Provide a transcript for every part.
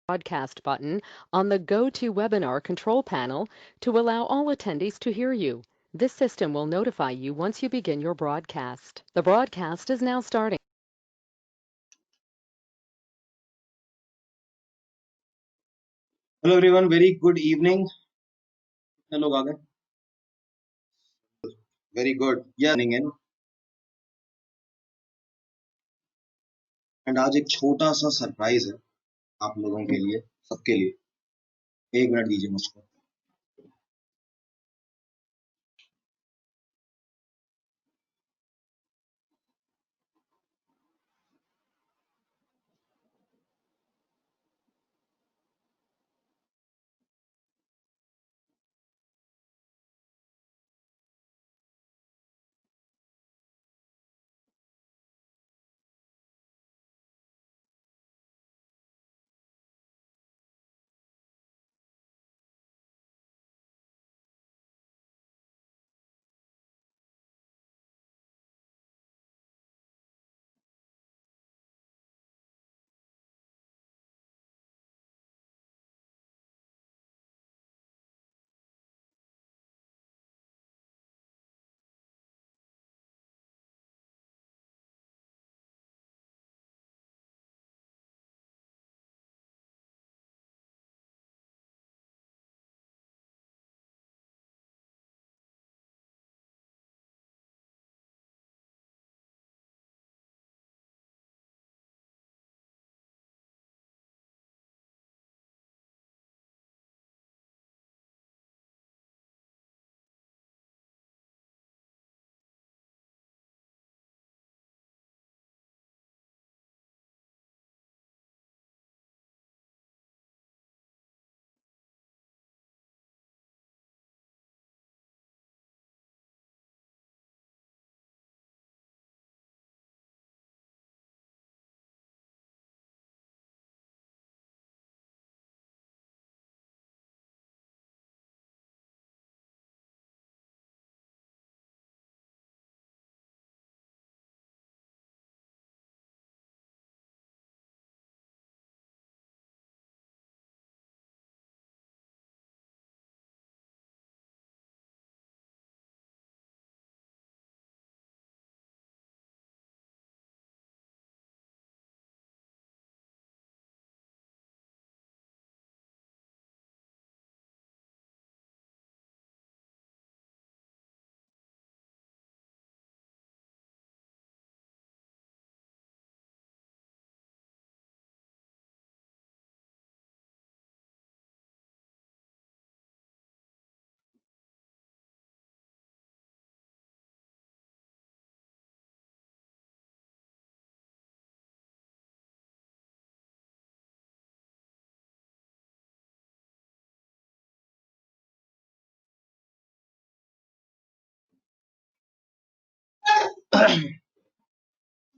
broadcast button on the GoToWebinar control panel to allow all attendees to hear you. This system will notify you once you begin your broadcast. The broadcast is now starting. Hello everyone, very good evening. Hello Gagan. Very good. Yeah, in. And आज एक छोटा सा surprise है आप लोगों के लिए, सबके लिए. एक मिनट दीजिए मुझको.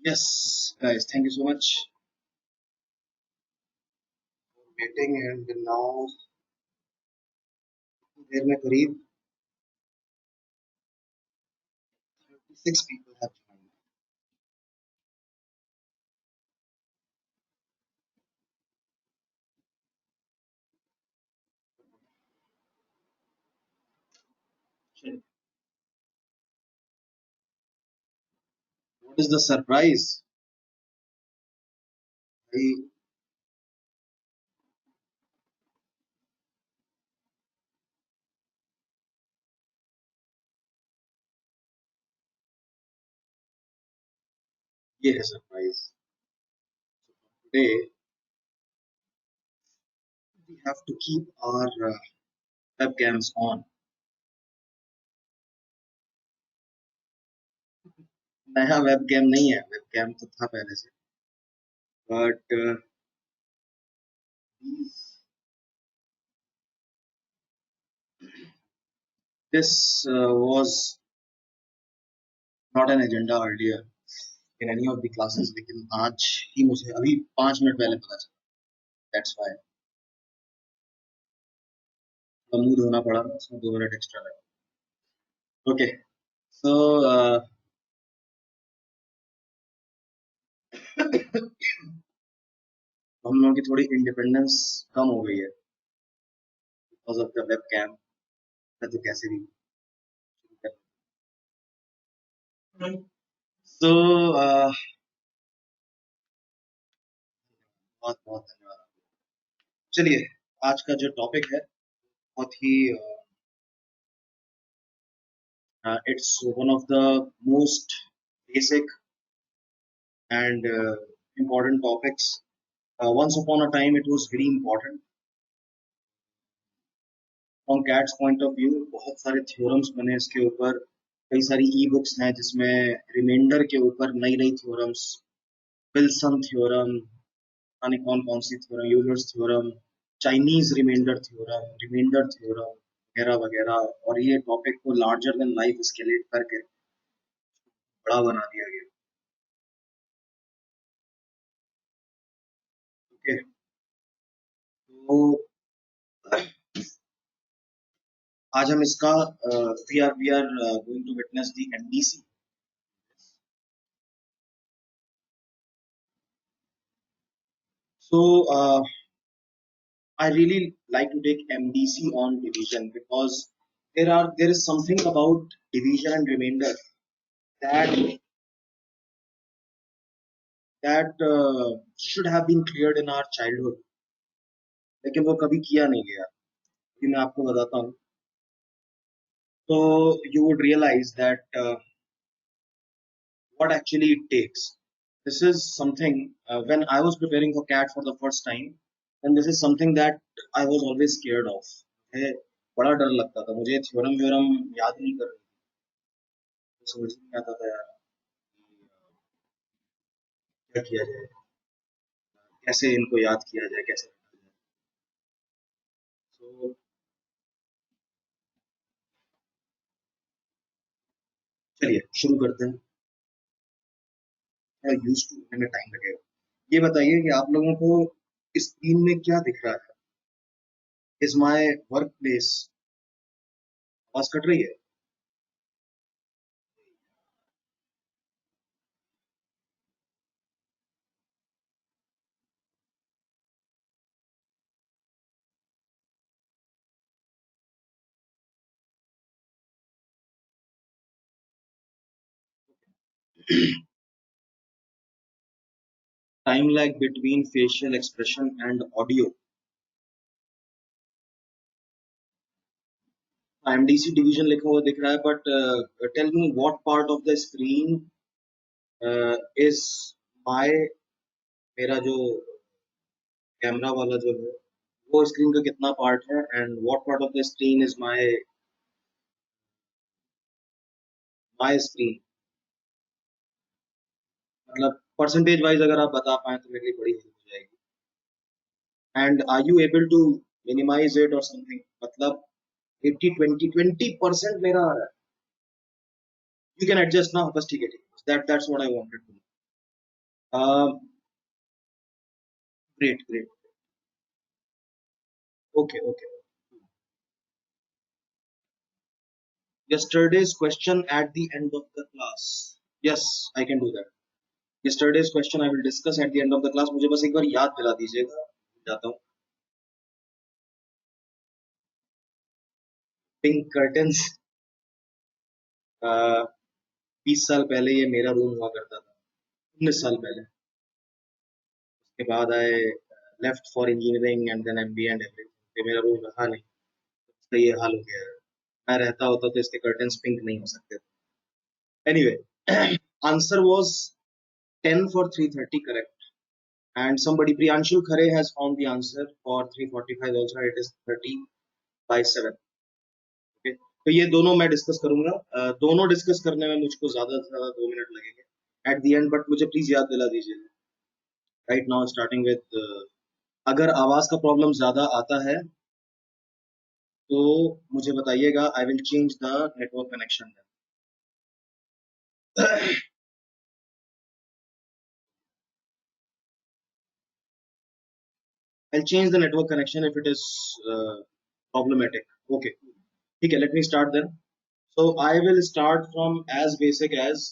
Yes, guys, thank you so much for waiting. And now देर में करीब 36 people have joined. What is the surprise? भाई, ये है surprise. Today we have to keep our webcams on. नया webcam नहीं है, webcam तो था पहले से, but this was not an agenda earlier in any of the classes, लेकिन आज ही मुझे अभी 5 मिनट पहले पता चला. That's why मुंह धोना पड़ा, उसमें 2 मिनट एक्स्ट्रा लगा. Okay, so हम लोगों की थोड़ी इंडिपेंडेंस कम हो गई है because of the web cam. तो कैसे भी सो बहुत बहुत धन्यवाद। चलिए, आज का जो टॉपिक है बहुत ही it's one of the most basic and important topics. Once upon a time, it was very important. From CAT's point of view, बहुत सारे थ्योरम्स बने इसके ऊपर, कई सारी ई बुक्स हैं जिसमें रिमाइंडर के ऊपर नई नई थ्योरम्स, विल्सन थ्योरम, पता नहीं कौन कौन सी theorem, Euler's theorem, Chinese remainder theorem वगैरह वगैरह, और ये टॉपिक को लार्जर देन लाइफ स्केलेट करके बड़ा बना दिया गया। ओके, तो आज हम इसका we are going to witness the MDC. So I really like to take MDC on division because there is something about division and remainder that should have been cleared in our childhood, लेकिन वो कभी किया नहीं गया। कि मैं आपको बताता हूँ, तो you would realize that what actually it takes. This is something when I was preparing for CAT for the first time, and this is something that I was always scared of. मुझे बड़ा डर लगता था, मुझे theorem व्योरम याद नहीं कर रही, समझ नहीं आता था यार क्या किया जाए, कैसे इनको याद किया जाए, कैसे रखा जाए। तो चलिए शुरू करते हैं। थोड़ा यूज टू होने में टाइम लगेगा। ये बताइए कि आप लोगों को स्क्रीन में क्या दिख रहा है? इज माय वर्क प्लेस, आवाज कट रही है? Time lag between facial expression and audio. MDC division लिखा हुआ दिख रहा है, but tell me what part of the screen is my, मेरा जो कैमरा वाला जो है वो स्क्रीन का कितना पार्ट है, and what part of the screen is my screen. मतलब परसेंटेज वाइज अगर आप बता पाए तो मेरे लिए बड़ी हेल्प हो जाएगी। And are you able to minimise it और समथिंग, मतलब 80 20 20% मेरा आ रहा है। यू कैन एडजस्ट ना, बस ठीक है, ठीक है, that's what I wanted to know. Great great. Okay okay. Yesterday's question at the end of the class. Yes, I can do that. Yesterday's question I will discuss at the end of the class. मुझे बस एक बार याद दिला दीजिएगा, जाता हूँ। Pink curtains, 20 साल पहले ये मेरा रूम हुआ करता था, 19 साल पहले। उसके बाद I left for engineering and then MBA and everything. मेरा रूम रहा नहीं, इसका ये हाल हो गया है। मैं रहता होता तो इसके कर्टन्स पिंक नहीं हो सकते थे। Anyway, answer was 10 for 330 correct. And somebody, Priyanshul Khare, has found the answer for 345 also. It is 30 by 7. Okay, तो ये दोनों मैं डिस्कस करूंगा। दोनों डिस्कस करने में मुझको ज्यादा से ज्यादा 2 मिनट लगेंगे एट द एंड, बट मुझे प्लीज याद दिला दीजिए। राइट नाउ स्टार्टिंग विद, अगर आवाज का प्रॉब्लम ज्यादा आता है तो मुझे बताइएगा, I will change the network connection. I'll change the network connection if it is problematic. Okay, okay, let me start then. So I will start from as basic as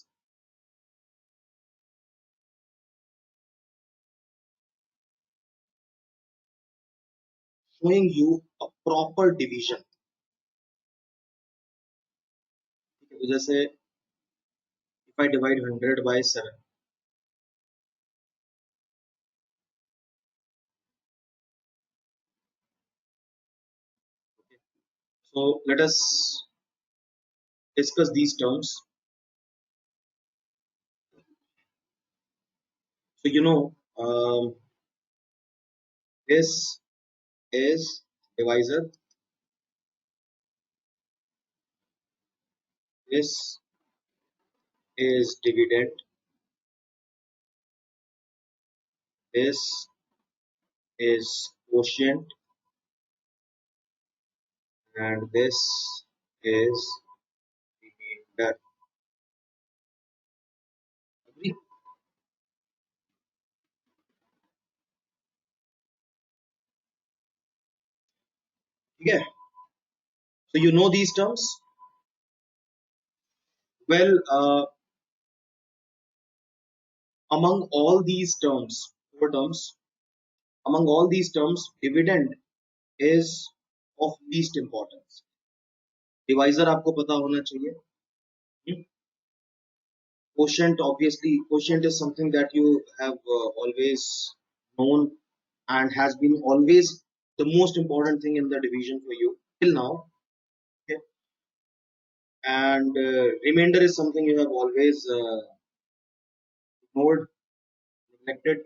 showing you a proper division. तो जैसे if I divide 100 by 7, so let us discuss these terms. So this is divisor, this is dividend, this is quotient, and this is remainder. Agree? Okay. So you know these terms well. Among all these terms, four terms, among all these terms, dividend is of least importance. Divisor आपको पता होना चाहिए. Hmm? Quotient, obviously, quotient is something that you have always known and has been always the most important thing in the division for you till now. Okay? And remainder is something you have always ignored, neglected.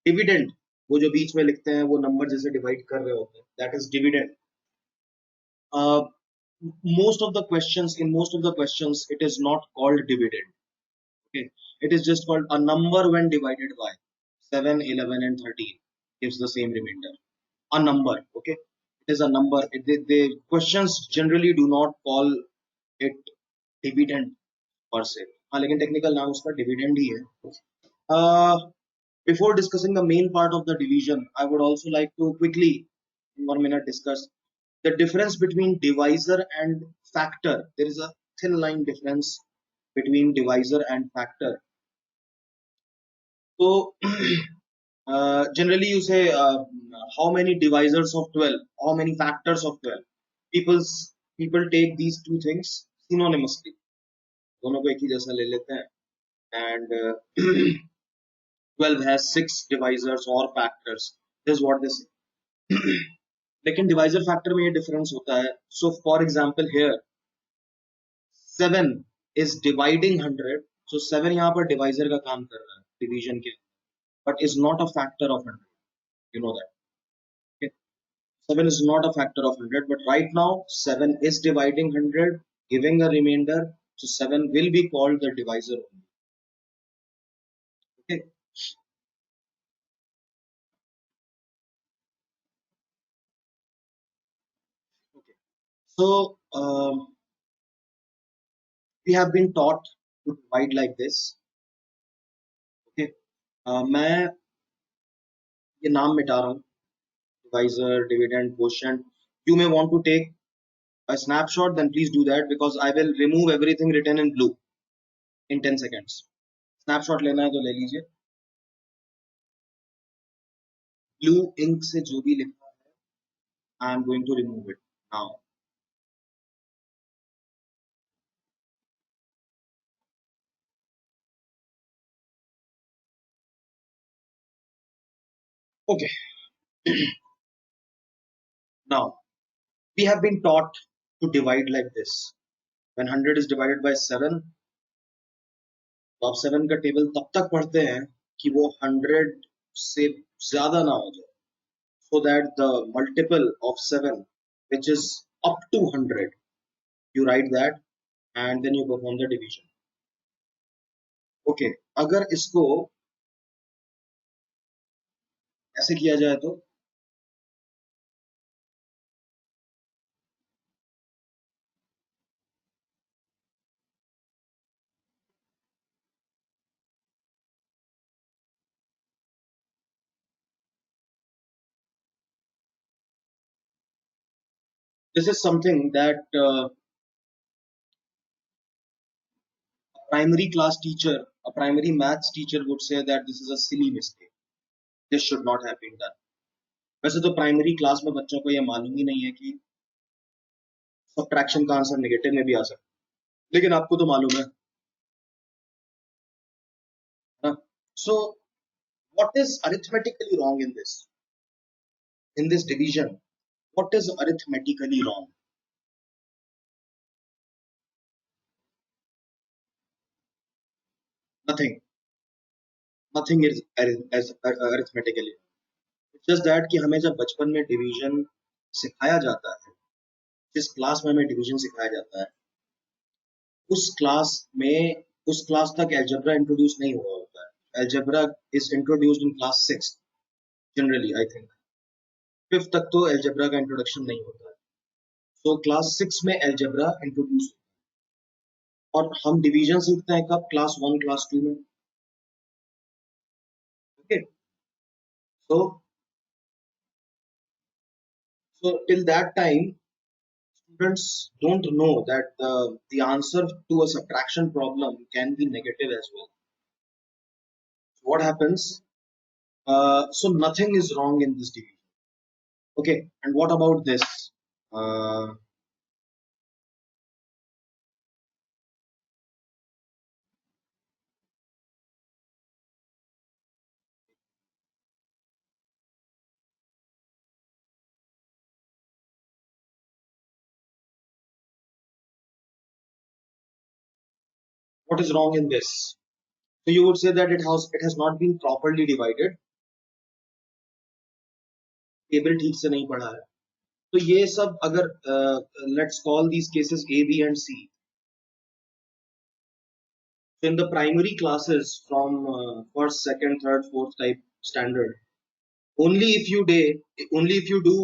Dividend, वो जो बीच में लिखते हैं वो number जैसे divide कर रहे होते हैं, that is dividend. Most of the questions, in most of the questions, it is not called dividend. Okay, it is just called a number when divided by 7, 11, and 13 gives the same remainder. A number. Okay, it is a number. The questions generally do not call it dividend per se. हाँ, लेकिन technical नाम उसका dividend ही है. Before discussing the main part of the division, I would also like to quickly, in 1 minute, discuss the difference between divisor and factor. There is a thin line difference between divisor and factor. So generally you say how many divisors of 12, how many factors of 12. People take these two things synonymously. दोनों को एक ही जैसा ले लेते हैं. And 12 has 6 divisors or factors. This is what they say. लेकिन divisor factor में ये difference होता है. So for example here 7 is dividing 100. So 7 यहाँ पर divisor का काम कर रहा है division के, but is not a factor of 100. You know that. Okay? 7 is not a factor of 100, but right now 7 is dividing 100, giving a remainder. So 7 will be called the divisor only. Okay. Okay. So we have been taught to divide like this. Okay. मैं ये नाम मिटा रहा हूँ. Divisor, dividend, quotient. You may want to take a snapshot, then please do that because I will remove everything written in blue in 10 seconds. Snapshot लेना है तो ले लीजिए. Blue ink से जो भी लिखा है, I am going to remove it now. Okay. Now we have been taught to divide like this. When 100 is divided by 7, तो आप 7 का टेबल तब तक पढ़ते हैं कि वो 100 से ज्यादा ना हो जाए. So that the multiple of 7, which is up to 100, you write that and then you perform the division. Okay, अगर इसको ऐसे किया जाए तो this is something that primary class teacher, a primary maths teacher would say that this is a silly mistake. This should not have been done. वैसे तो primary class में बच्चों को ये मालूम ही नहीं है कि सब्ट्रैक्शन का आंसर नेगेटिव में भी आ सकता है, लेकिन आपको तो मालूम है ना। So what is arithmetically wrong in this division? What is arithmetically wrong? Nothing, nothing is arithmetically. It's just that कि हमें जब बचपन में डिवीजन सिखाया जाता है, जिस क्लास में हमें डिवीजन सिखाया जाता है, उस क्लास में उस क्लास तक एल्जेब्रा इंट्रोड्यूस नहीं हुआ होता है। Algebra is introduced in class 6 generally, I think 5th तक तो एल्जेब्रा का इंट्रोडक्शन नहीं होता है। सो क्लास 6 में एल्जेब्रा इंट्रोड्यूस, और हम डिवीजन सीखते हैं कब? क्लास 1 क्लास 2 में। Okay, so so till that time students don't know that the answer to a subtraction problem can be negative as well. So what happens? So nothing is wrong in this division. Okay, and what about this? Uh, what is wrong in this? So you would say that it has not been properly divided. Table ठीक से नहीं पढ़ा है। तो ये सब अगर let's call these cases A, B and C. So in the primary classes from first, second, third, fourth type standard, only if you do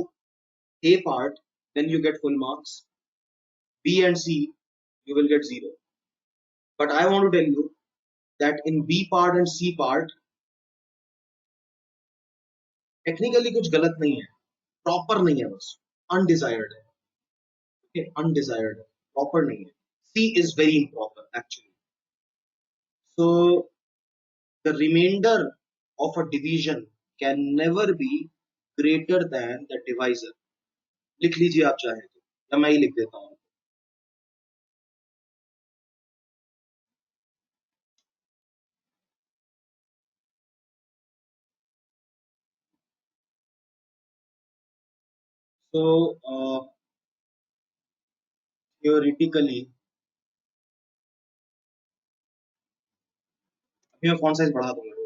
A part, then you get full marks. B and C, you will get 0. But I want to tell you that in B part and C part, technically कुछ गलत नहीं है, proper नहीं है, बस undesired है। Okay, undesired है, proper नहीं है। C is very improper actually. So the remainder of a division can never be greater than the divisor. लिख लीजिए आप चाहे तो, या मैं ही लिख देता हूँ। So theoretically, अभी मैं फॉन्ट साइज बढ़ा दूंगा।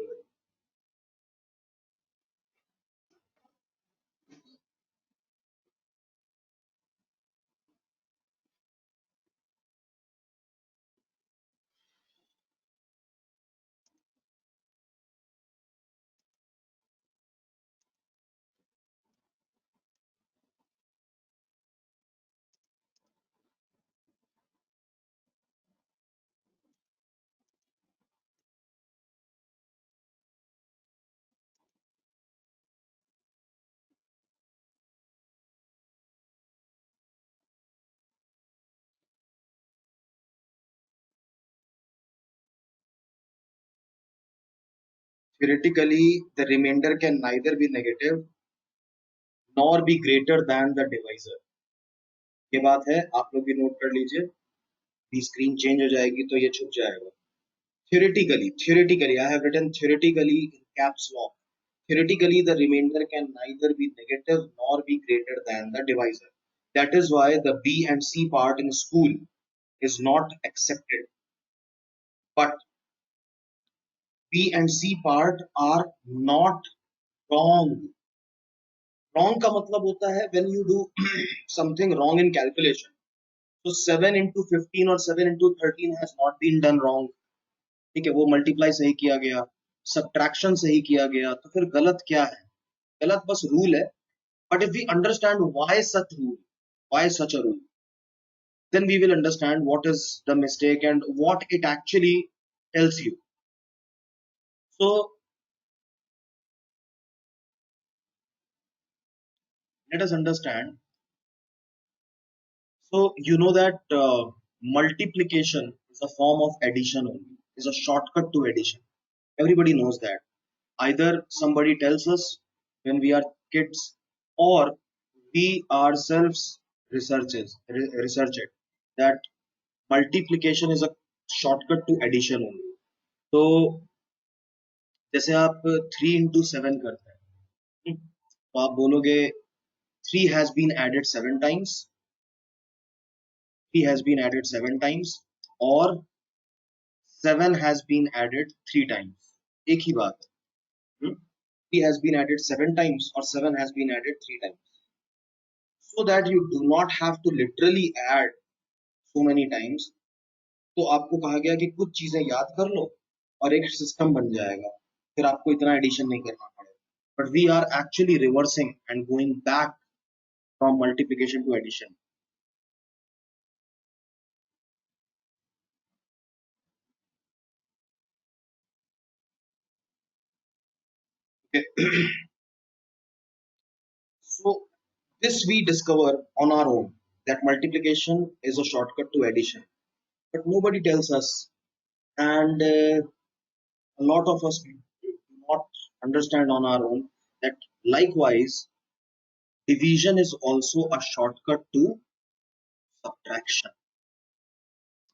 Theoretically, the remainder can neither be negative nor be greater than the divisor. ये बात है, आप लोग भी नोट कर लीजिए। भी स्क्रीन चेंज हो जाएगी तो ये छुप जाएगा। Theoretically, I have written theoretically in caps lock. Theoretically, the remainder can neither be negative nor be greater than the divisor. That is why the B and C part in school is not accepted. But B and C part are not wrong. Wrong का मतलब होता है when you do something wrong in calculation. So 7 into 15 or 7 into 13 has not been done wrong. ठीक है, वो multiply सही किया गया, सब्ट्रैक्शन सही किया गया, तो फिर गलत क्या है? गलत बस रूल है। But if we understand why such rule, why such a rule, then we will understand what is the mistake and what it actually tells you. So let us understand. So you know that multiplication is a form of addition only, is a shortcut to addition. Everybody knows that. Either somebody tells us when we are kids or we ourselves research it that multiplication is a shortcut to addition only. तो जैसे आप 3 into 7 करते हैं, तो आप बोलोगे 3 has been added 7 times, 3 has been added 7 times, और 7 has been added 3 times. एक ही बात है. 3 has been added 7 times or 7 has been added 3 times. So that you do not have to literally add so many times. तो आपको कहा गया कि कुछ चीजें याद कर लो और एक सिस्टम बन जाएगा, फिर आपको इतना एडिशन नहीं करना पड़ेगा. But we are actually reversing and going back from multiplication to addition. So this we discover on our own that multiplication is a shortcut to addition, but nobody tells us, and a lot of us do not understand on our own that likewise division is also a shortcut to subtraction.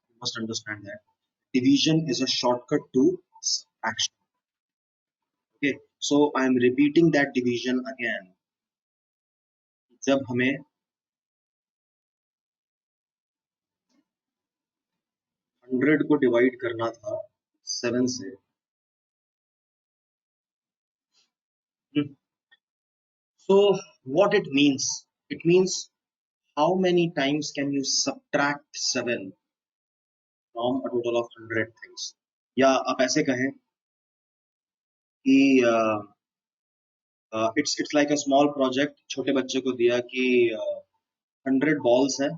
You must understand that division is a shortcut to subtraction. Okay, so I am repeating that division again. जब हमें 100 को divide करना था 7 से, so what it means how many times can you subtract 7 from a total of 100 things. या आप ऐसे कहें कि it's like a small project. छोटे बच्चे को दिया कि 100 balls है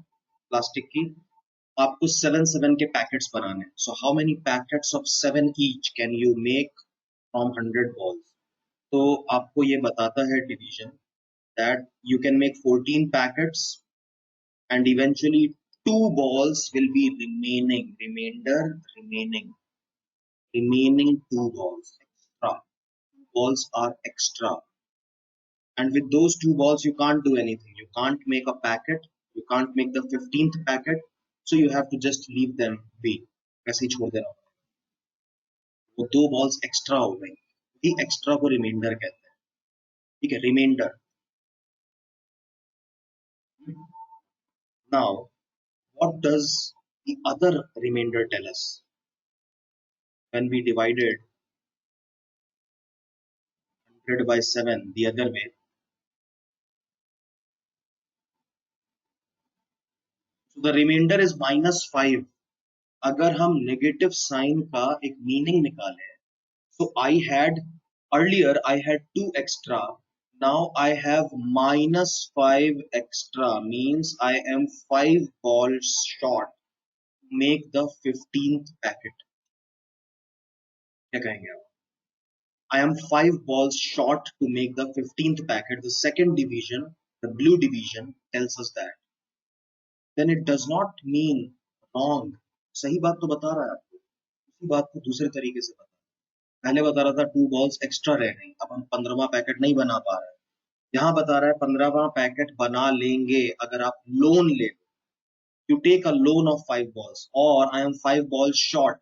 प्लास्टिक की, आपको 7 के पैकेट्स बनाने. So how many packets of 7 each can you make from 100 balls? तो आपको ये बताता है division that you can make 14 packets and eventually 2 balls will be remaining 2 balls extra. 2 balls are extra, and with those 2 balls you can't do anything. You can't make a packet, you can't make the 15th packet, so you have to just leave them be. ऐसे ही छोड़ देना. वो 2 balls extra हो गई, ये extra को remainder कहते हैं. ठीक है, remainder. Now what does the other remainder tell us? When we divided 100 by 7 the other way, so the remainder is -5. अगर हम नेगेटिव साइन का एक मीनिंग निकालें, so earlier I had 2 extra, now I have -5 extra, means I am 5 balls short to make the 15th packet. क्या कहेंगे आप? I am 5 balls short to make the 15th packet. The second division, the blue division, tells us that. Then it does not mean wrong. सही बात तो बता रहा है आपको, उसी बात को दूसरे तरीके से बता. पहले बता रहा था 2 balls एक्स्ट्रा रह गई, अब हम 15वां पैकेट नहीं बना पा रहे. यहाँ बता रहा है 15वां पैकेट बना लेंगे अगर आप लोन ले लो. You take a loan of 5 balls और आई एम 5 balls short.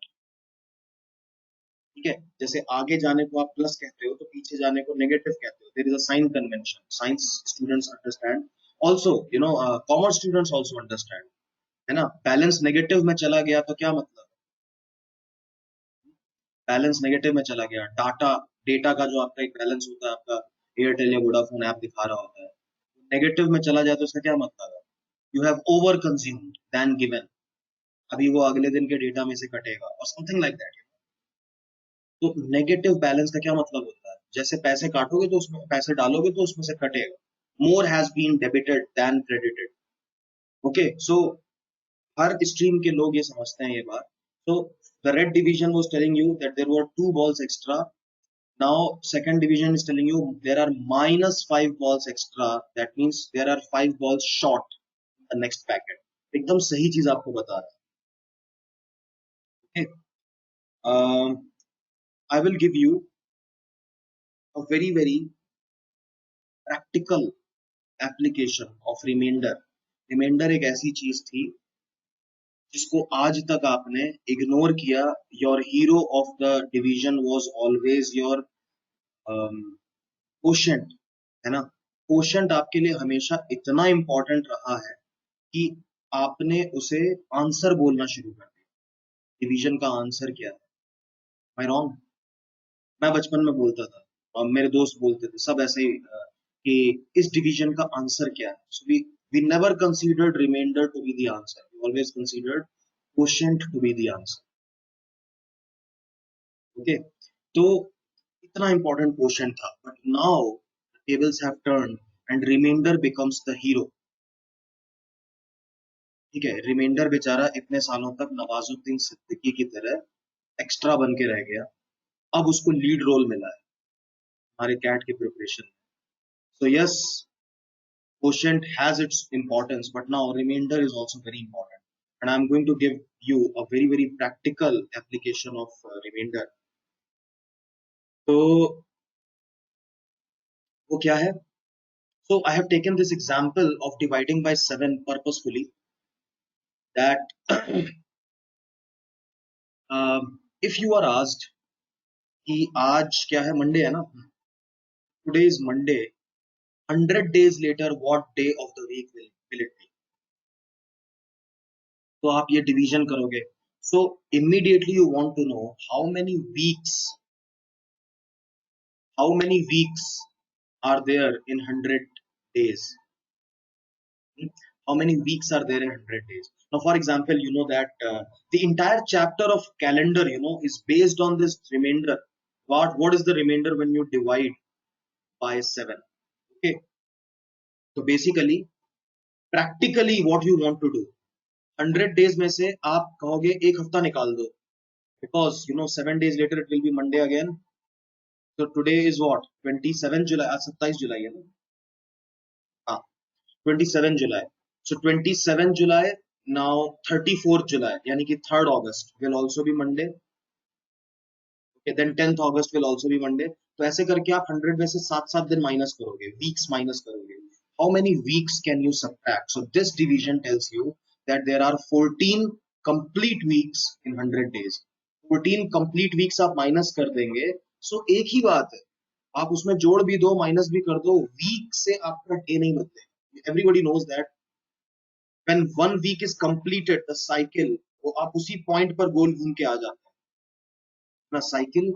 ठीक है, जैसे आगे जाने को आप प्लस कहते हो तो पीछे जाने को नेगेटिव कहते हो. There is a sign convention. Science students understand, also commerce students also understand, है ना. बैलेंस नेगेटिव में चला गया तो क्या मतलब? बैलेंस नेगेटिव में चला गया, डेटा का जो आपका एक बैलेंस होता है, आपका एयरटेल या वोडाफोन ऐप दिखा रहा होता है, नेगेटिव में चला जाए तो इसका क्या मतलब है? You have over consumed than given. अभी वो अगले दिन के डेटा में से कटेगा और समथिंग लाइक दैट. तो नेगेटिव बैलेंस का क्या मतलब होता है? जैसे पैसे काटोगे तो उसमें पैसे डालोगे तो उसमें से कटेगा. More has been debited then credited. Okay, so हर स्ट्रीम के लोग ये समझते हैं ये बात. So the red division was telling you that there were 2 balls extra. Now second division is telling you there are -5 balls extra. That means there are 5 balls short in the next packet. एकदम सही चीज आपको बता रहा है. Okay. I will give you a very practical application of remainder. Remainder एक ऐसी चीज थी जिसको आज तक आपने इग्नोर किया. Your hero of the division was always your quotient, है ना. क्वोशंट आपके लिए हमेशा इतना इंपॉर्टेंट रहा है कि आपने उसे आंसर बोलना शुरू कर दिया. डिवीजन का आंसर क्या है? आई रॉन्ग? मैं बचपन में बोलता था और मेरे दोस्त बोलते थे, सब ऐसे ही कि इस डिवीजन का आंसर क्या है. So we never considered remainder to be the answer, we always considered quotient to be the answer. Okay, तो इतना इंपॉर्टेंट क्वोशंट था. But now tables have turn and remainder becomes the hero. ठीक है, reminder बेचारा इतने सालों तक नवाजुद्दीन सिद्दीकी की तरह एक्स्ट्रा बन के रह गया. अब उसको लीड रोल मिला है हमारे कैट की preparation. So yes, quotient has its importance, but now remainder is also very important. And I'm going to give you a very, very practical application of remainder. तो वो क्या है? So I have taken this example of dividing by 7 purposefully, that if you are asked कि आज क्या है, Monday है ना, today is Monday, 100 days later what day of the week will it be? तो आप ये डिवीजन करोगे. So immediately you want to know how many weeks are there in 100 days. How many weeks are there in 100 days? Now, for example, you know that the entire chapter of calendar, is based on this remainder. What is the remainder when you divide by 7? Okay. So basically, practically what you want to do, 100 days में से आप कहोगे एक हफ्ता निकाल दो, because 7 days later it will be Monday again. So today is what? 27 July. आज 27 जुलाई है ना. हाँ, 27 July. So 27 July, now 34th July, यानी कि 3rd August will also be Monday. Okay, then 10th August will also be Monday. तो ऐसे करके आप 100 में से 7-7 दिन माइनस करोगे, वीक्स माइनस करोगे. How many weeks can you subtract? So this division tells you that there are 14 complete weeks in 100 days. 14 complete weeks आप माइनस कर देंगे. So एक ही बात है, आप उसमें जोड़ भी दो माइनस भी कर दो, वीक से आपका डे नहीं बनते. Everybody knows that when one week is completed, the cycle, वो आप उसी पॉइंट पर गोल घूम के आ जाते हैं, ना साइकिल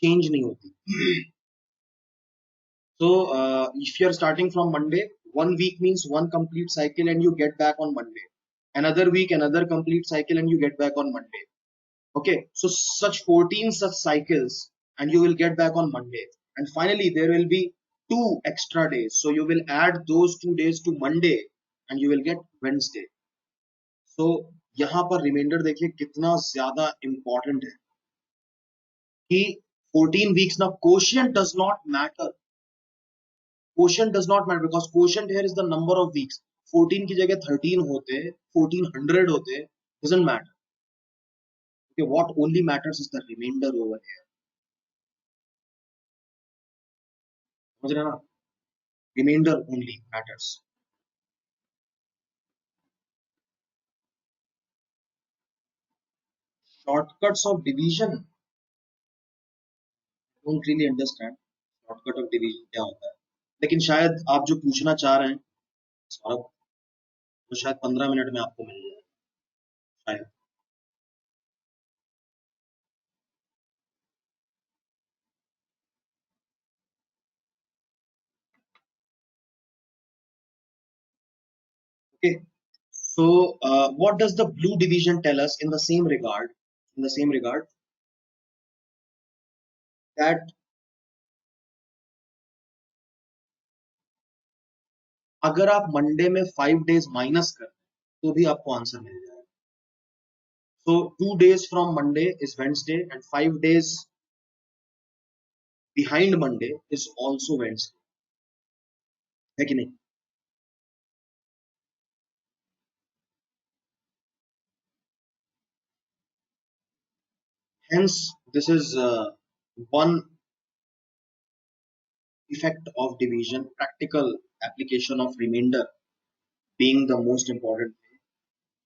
चेंज नहीं होती. So if you are starting from Monday, 1 week means one complete cycle and you get back on Monday. Another week, another complete cycle and you get back on Monday. Okay, so such 14 such cycles and you will get back on Monday. And finally, there will be 2 extra days. So you will add those 2 days to Monday and you will get Wednesday. So यहाँ पर reminder देखिए कितना ज्यादा important है कि 14 weeks. now quotient does not matter. Quotient does not matter because quotient here is the number of weeks. 14 की जगह 13 होते, 1400 होते, doesn't matter. Okay, what only matters is the remainder over here. समझ रहे ना? Remainder only matters. Shortcuts of division. Don't really understand shortcut of division क्या होता है. लेकिन शायद आप जो पूछना चाह रहे हैं सौरभ, तो शायद 15 मिनट में आपको मिल जाए शायद. Okay. So, what does the blue division tell us in the same regard? In the same regard, that अगर आप मंडे में 5 days माइनस कर तो भी आपको आंसर मिल जाएगा. So 2 days from Monday is Wednesday and 5 days behind Monday is also Wednesday. है कि नहीं? Hence, this is one effect of division, practical application of remainder being the most important,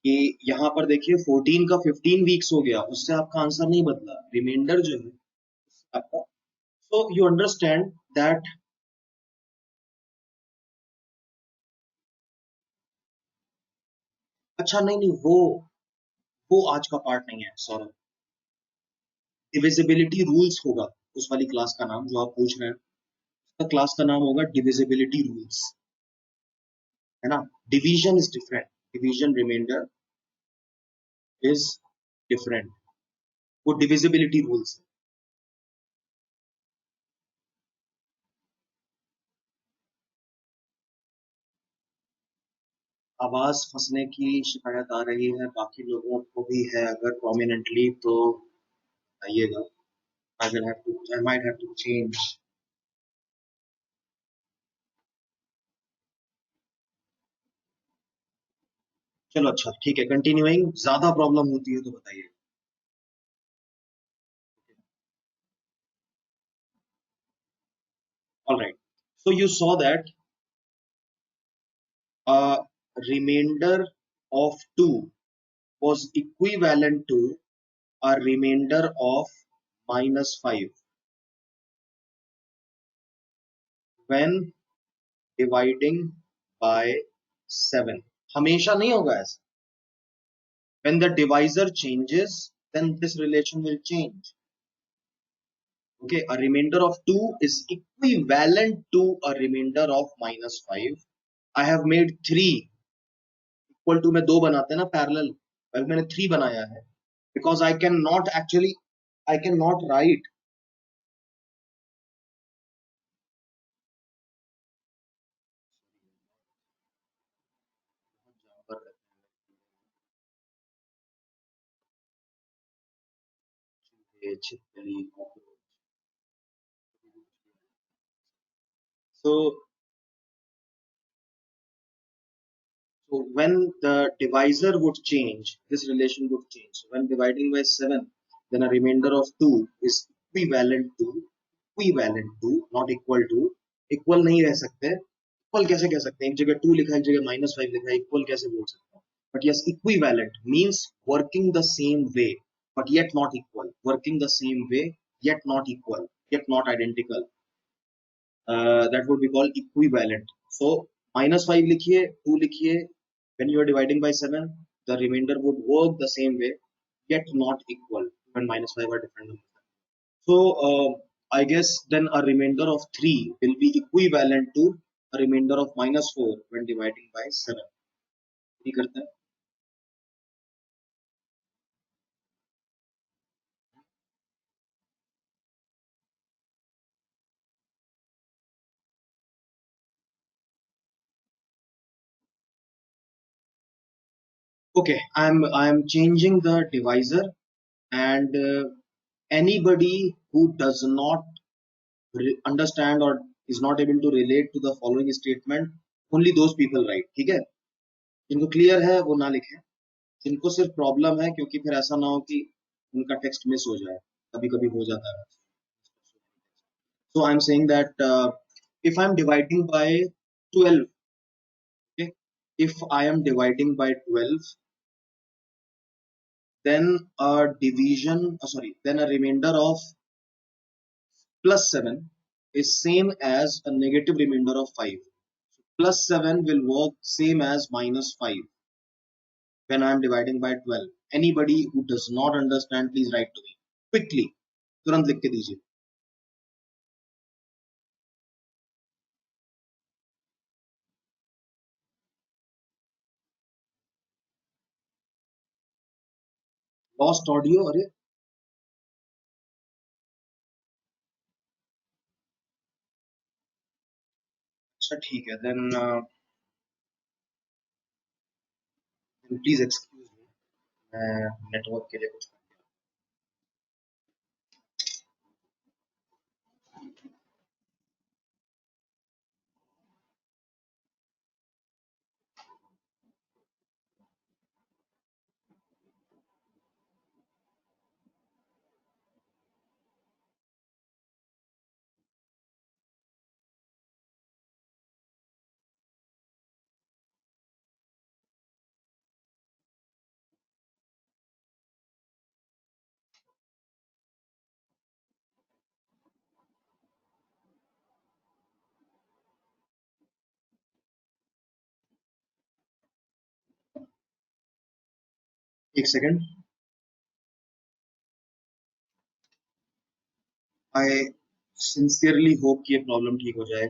कि यहाँ पर देखिए 14 का 15 वीक्स हो गया, उससे आपका आंसर नहीं बदला, रिमाइंडर जो है आपका। सो यू अंडरस्टैंड दैट, अच्छा नहीं नहीं, वो आज का पार्ट नहीं है सौरभ। डिविजिबिलिटी रूल्स होगा उस वाली क्लास का नाम जो आप पूछ रहे हैं, उसका क्लास का नाम होगा डिविजिबिलिटी रूल्स, है ना। Division is different, division remainder is different, वो डिविजिबिलिटी रूल्स। आवाज फंसने की शिकायत आ रही है, बाकी लोगों को भी है अगर प्रोमिनेंटली तो आइएगा। I might have to change। चलो अच्छा ठीक है, कंटिन्यूइंग, ज्यादा प्रॉब्लम होती है तो बताइए। All right, so you saw that remainder of 2 was equivalent to a remainder of -5 when dividing by 7। हमेशा नहीं होगा ऐसा, when the divisor changes then this relation will change। okay, a remainder of 2 is equivalent to a remainder of -5। I have made 3 equal to, में 2 बनाते हैं ना parallel, मैंने 3 बनाया है because I can not actually, I cannot write। So, so when the divisor would change, this relation would change. So when dividing by 7, then a remainder of 2 is equivalent to, not equal to, equal नहीं रह सकते, equal कैसे कह सकते हैं, एक जगह 2 लिखा है, एक जगह -5 लिखा है, equal कैसे बोल सकते हैं। But yes, equivalent means working the same way, but yet not equal, working the same way, yet not equal, yet not identical, that would be called equivalent। So -5 लिखिए, 2 लिखिए, when you are dividing by 7 the remainder would work the same way, yet not equal when -5 are different numbers। So I guess then a remainder of 3 will be equivalent to a remainder of -4 when dividing by 7। ठीक करते हैं। Okay, I'm changing the divisor, and anybody who does not understand or is not able to relate to the following statement, only those people write। ठीक है, जिनको clear है वो ना लिखें, जिनको सिर्फ प्रॉब्लम है, क्योंकि फिर ऐसा ना हो कि उनका टेक्स्ट मिस हो जाए, कभी कभी हो जाता है। So I'm saying that if I'm dividing by 12, okay, if I am dividing by 12, then a division, sorry, then a remainder of +7 is same as a negative remainder of 5। +7 will work same as -5 when I am dividing by 12। Anybody who does not understand, please write to me quickly, तुरंत लिख के दीजिए। Lost audio, अरे अच्छा ठीक है, then please excuse me, मैं network के लिए कुछ एक सेकंड, आई सिंसियरली होप कि ये प्रॉब्लम ठीक हो जाए.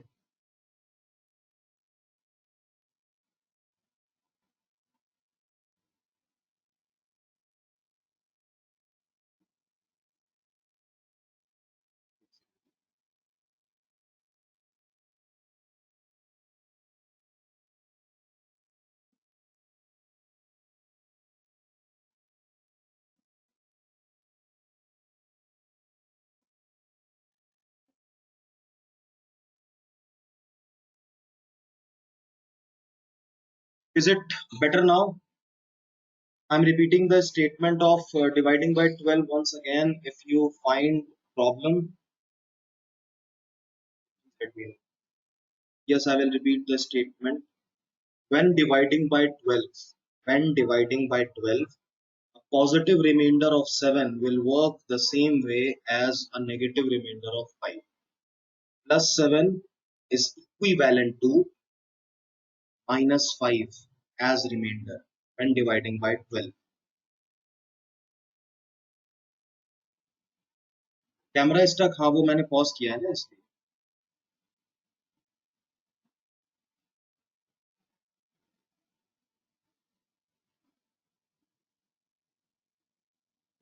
Is it better now? I'm repeating the statement of dividing by 12 once again. If you find problem, let me know. Yes, I will repeat the statement. When dividing by 12, when dividing by 12, a positive remainder of 7 will work the same way as a negative remainder of 5. Plus 7 is equivalent to minus 5 as remainder when dividing by 12. Camera stuck, हाँ वो मैंने pause किया है ना इसलिए.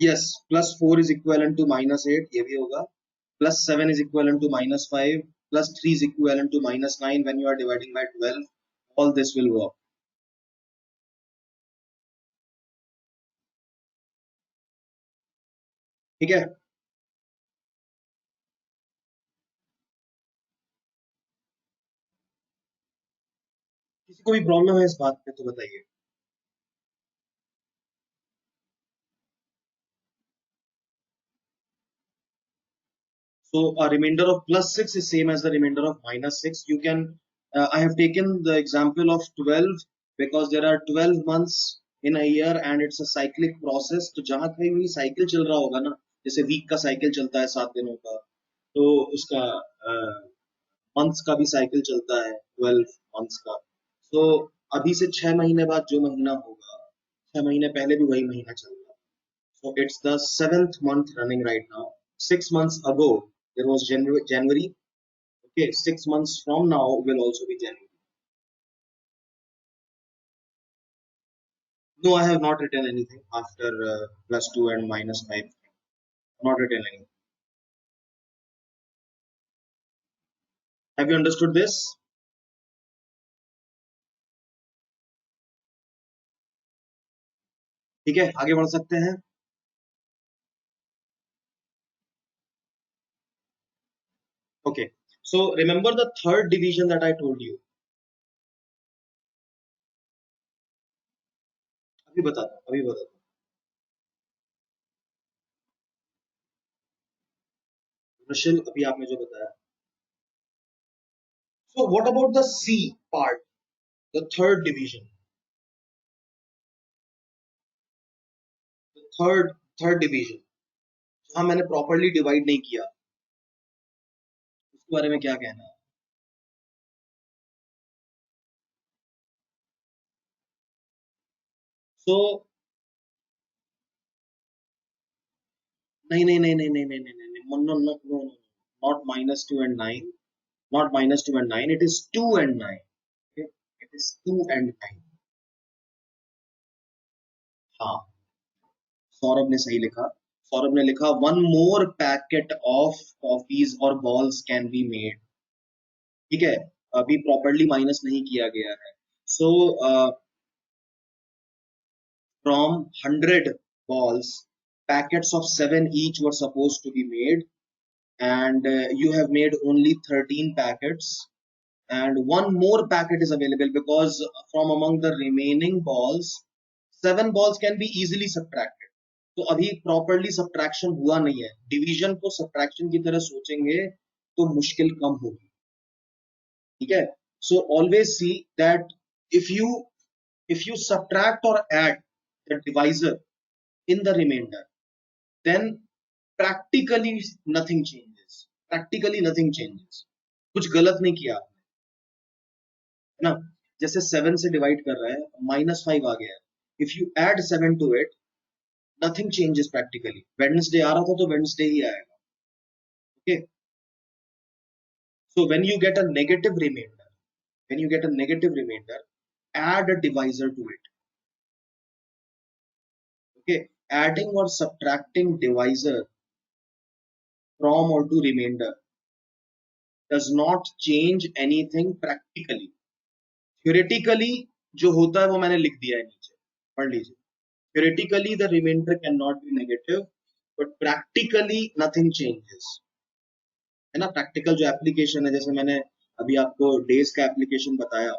Yes, plus 4 is equal to minus 8, ये भी होगा. Plus 7 is equivalent to minus 5, plus 3 is equivalent to minus 9 when you are dividing by 12. All this will work. ठीक है. किसी को भी प्रॉब्लम है इस बात पे तो बताइए. So a remainder of plus 6 is same as the remainder of minus 6. You can, I have taken the example of 12 because there are 12 months in a year and it's a cyclic process. तो जहाँ कहीं भी cycle चल रहा होगा ना, जैसे week का साइकिल चलता है 7 दिनों का, तो उसका मंथ्स का भी साइकिल चलता है 12 मंथ्स का. तो अभी से 6 महीने बाद जो महीना होगा, 6 महीने पहले भी वही महीना चल रहा है. So it's the 7th month running right now. 6 months ago there was January. Okay, 6 months from now will also be January. No, I have not written anything after plus 2 and minus 5. Not written anything. Have you understood this? ठीक है, आगे बढ़ सकते हैं. Okay, so remember the third division that I told you. अभी बताता हूँ. रशिल, अभी आपने जो बताया. So what about the C part, the third division, the third division, जहाँ मैंने properly divide नहीं किया, उसके बारे में क्या कहना है? So नहीं, no, not minus 2 and 9, not minus 2 and 9, it is 2 and 9. Okay, it is 2 and 9. हाँ, सौरभ ने सही लिखा. सौरभ ने लिखा 1 more packet of coffees or balls can be made. ठीक है, अभी प्रॉपर्ली माइनस नहीं किया गया है. सो from 100 balls, packets of 7 each were supposed to be made, and you have made only 13 packets, and 1 more packet is available because from among the remaining balls 7 balls can be easily subtracted. तो अभी properly subtraction हुआ नहीं है. Division को subtraction की तरह सोचेंगे तो मुश्किल कम होगी. ठीक है. So always see that if you subtract or add the divisor in the remainder, then practically nothing changes. Practically nothing changes. कुछ गलत नहीं किया आपने, है ना. जैसे 7 से डिवाइड कर रहा है, -5 आ गया. If you add 7 to it, nothing changes practically. Wednesday आ रहा था तो Wednesday ही आएगा. Okay. So when you get a negative remainder, add a divisor to it. Okay, adding or subtracting divisor from or to remainder does not change anything practically. Theoretically जो होता है वो मैंने लिख दिया है नीचे, पढ़ लीजिए. Theoretically the remainder cannot be negative, but practically nothing changes. है ना, प्रैक्टिकल जो एप्लीकेशन है, जैसे मैंने अभी आपको डेज का एप्लीकेशन बताया,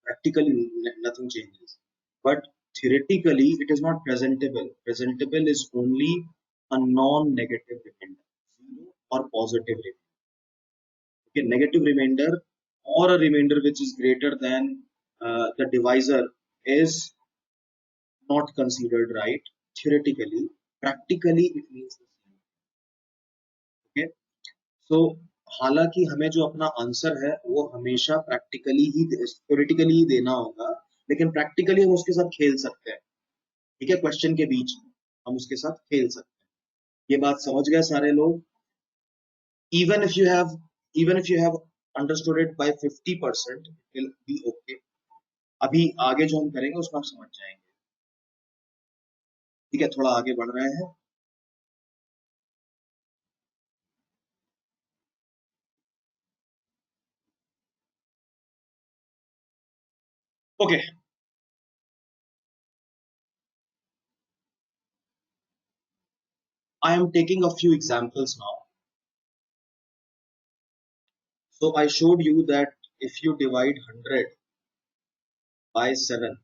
practically nothing changes, but theoretically it is not presentable. Presentable is only a non-negative remainder, zero or positive remainder. Okay, negative remainder or a remainder which is greater than the divisor is not considered right. Theoretically, practically it means the same. Okay, so हालांकि हमें जो अपना answer है वो हमेशा practically ही theoretically ही देना होगा, लेकिन प्रैक्टिकली हम उसके साथ खेल सकते हैं. ठीक है, क्वेश्चन के बीच हम उसके साथ खेल सकते हैं. ये बात समझ गए सारे लोग? even if you have understood it by 50%, it will be okay. अभी आगे जो हम करेंगे उसमें आप समझ जाएंगे. ठीक है, थोड़ा आगे बढ़ रहे हैं. Okay, I am taking a few examples now. So I showed you that if you divide 100 by 7,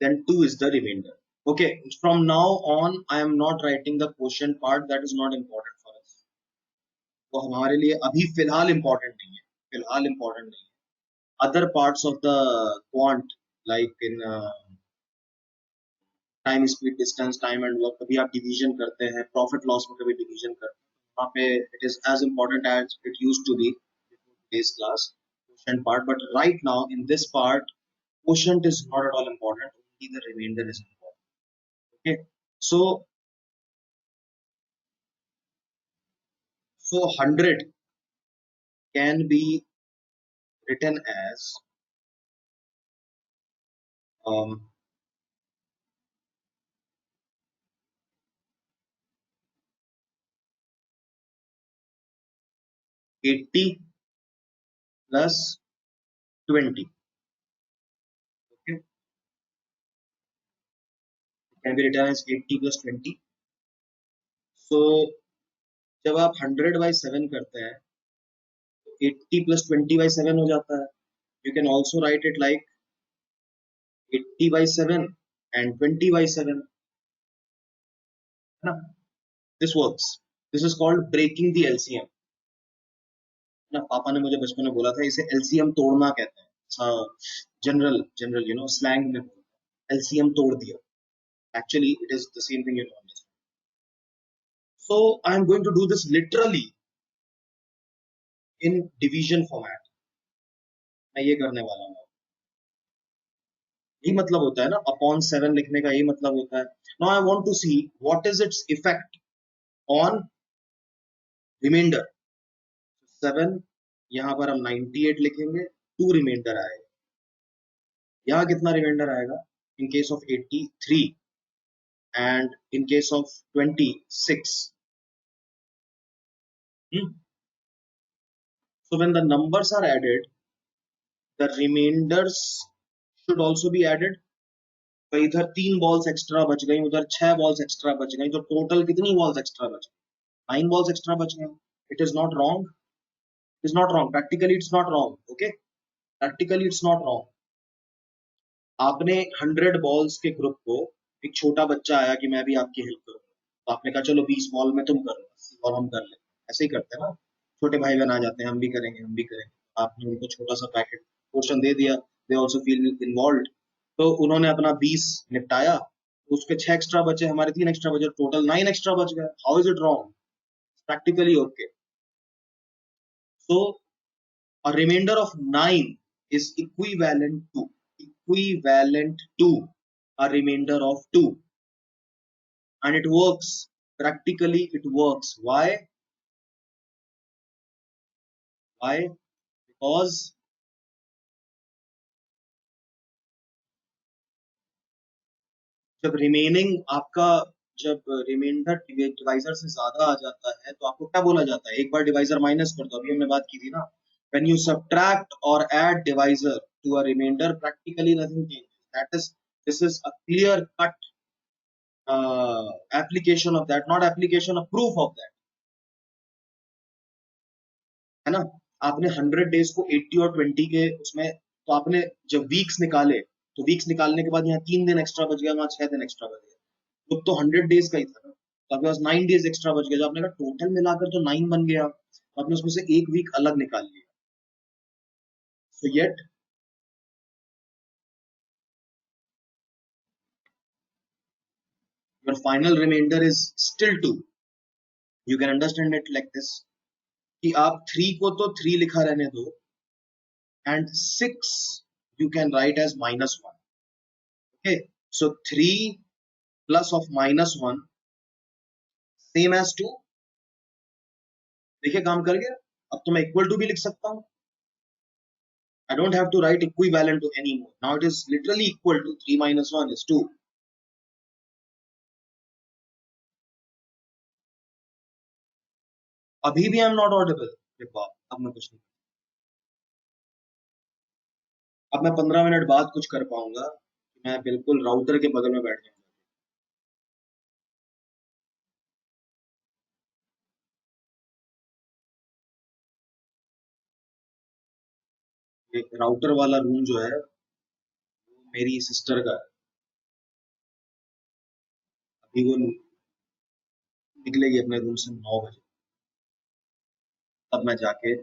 then 2 is the remainder. Okay, from now on I am not writing the quotient part. That is not important for us. तो हमारे लिए अभी फिलहाल important नहीं है, फिलहाल important नहीं है. Other parts of the quant, like in time, speed, distance, time and work, कभी आप डिवीजन करते हैं, प्रॉफिट लॉस में कभी डिवीजन करते हैं, वहाँ पे it is as important as it used to be today's class, quotient part. But right now in this part, quotient is not at all important, only the remainder is important. Okay, so 100 can be written as 80 plus 20. Okay, it can be written as 80 plus 20. So जब आप 100/7 करते हैं, 80 plus 20/7 हो जाता है. You can also write it like 80/7 and 20/7. है ना? This works. This is called breaking the LCM. ना, पापा ने मुझे बचपन में बोला था इसे LCM तोड़ना कहते हैं. जनरल स्लैंग में LCM तोड़ दिया. Actually, it is the same thing you know. So I am going to do this literally in division format. मैं ये करने वाला हूँ. यही मतलब होता है ना अपॉन 7 लिखने का, यही मतलब होता है. Now I want to see what is its effect on remainder. 7, यहाँ पर हम 98 लिखेंगे, 2 रिमाइंडर आएगा. यहाँ कितना रिमाइंडर आएगा? In case of 83 and in case of 26. So when the numbers are added, the remainders should also be added. तो इधर 3 बॉल्स एक्स्ट्रा बच गई, उधर 6 बॉल्स एक्स्ट्रा बच गई, तो टोटल कितनी बॉल्स एक्स्ट्रा बच गई? 9 बॉल्स एक्स्ट्रा बच गई. It is not wrong. It is not wrong. Practically it's not wrong. Okay, practically it's not wrong. आपने 100 बॉल्स के ग्रुप को, एक छोटा बच्चा आया कि मैं भी आपकी हेल्प करूंगा, तो आपने कहा चलो 20 बॉल में तुम करो और हम कर लेते. ऐसे ही करते हैं ना, छोटे भाई बहन आ जाते हैं, हम भी करेंगे हम भी करेंगे. आपने उनको छोटा सा पैकेट पोर्शन दे दिया, दे ऑल्सो फील इन्वॉल्व. तो उन्होंने अपना 20 निपटाया, उसके 6 एक्स्ट्रा बचे, हमारे 3 एक्स्ट्रा बचे, टोटल 9 एक्स्ट्रा बच गए. How is it wrong? Practically okay. So a remainder of 9 is equivalent to a remainder of 2. and it works. Practically it works. Why? Because जब रिमेनिंग आपका जब रिमाइंडर डिवाइजर से ज्यादा आ जाता है तो आपको क्या बोला जाता है? एक बार डिवाइजर माइनस कर दो, अभी हमने बात की थी ना, when you subtract or add divisor to a remainder, practically nothing changes. This is a clear cut application of that, not application, a proof of that, है ना? आपने 100 days को 80 और 20 के उसमें, तो आपने जब वीक्स निकाले, तो वीक्स निकालने के बाद यहाँ 3 दिन एक्स्ट्रा बच गया, वहां 6 दिन एक्स्ट्रा बच गया, तो 100 days का ही था ना, तो आपके पास 9 days एक्स्ट्रा बच गया, जो आपने कहा टोटल मिलाकर तो 9 बन गया, तो आपने उसमें से एक वीक अलग निकाल लिया. So yet your final remainder is still 2. You can understand it like this कि आप 3 को तो 3 लिखा रहने दो, and 6 you can write as -1. Okay, so 3 plus of -1 same as 2. देखिए काम कर गया. अब तो मैं इक्वल टू भी लिख सकता हूं. I don't have to write equivalent to anymore. Now it is literally equal to 3 minus 1 is 2. अभी भी आई एम नॉट ऑडिबल. देखो अब मैं कुछ नहीं, अब मैं 15 मिनट बाद कुछ कर पाऊंगा. मैं बिल्कुल राउटर के बगल में बैठ जाऊंगा. एक राउटर वाला रूम जो है वो मेरी सिस्टर का है. अभी वो निकलेगी अपने रूम से 9 बजे, तब मैं जाके,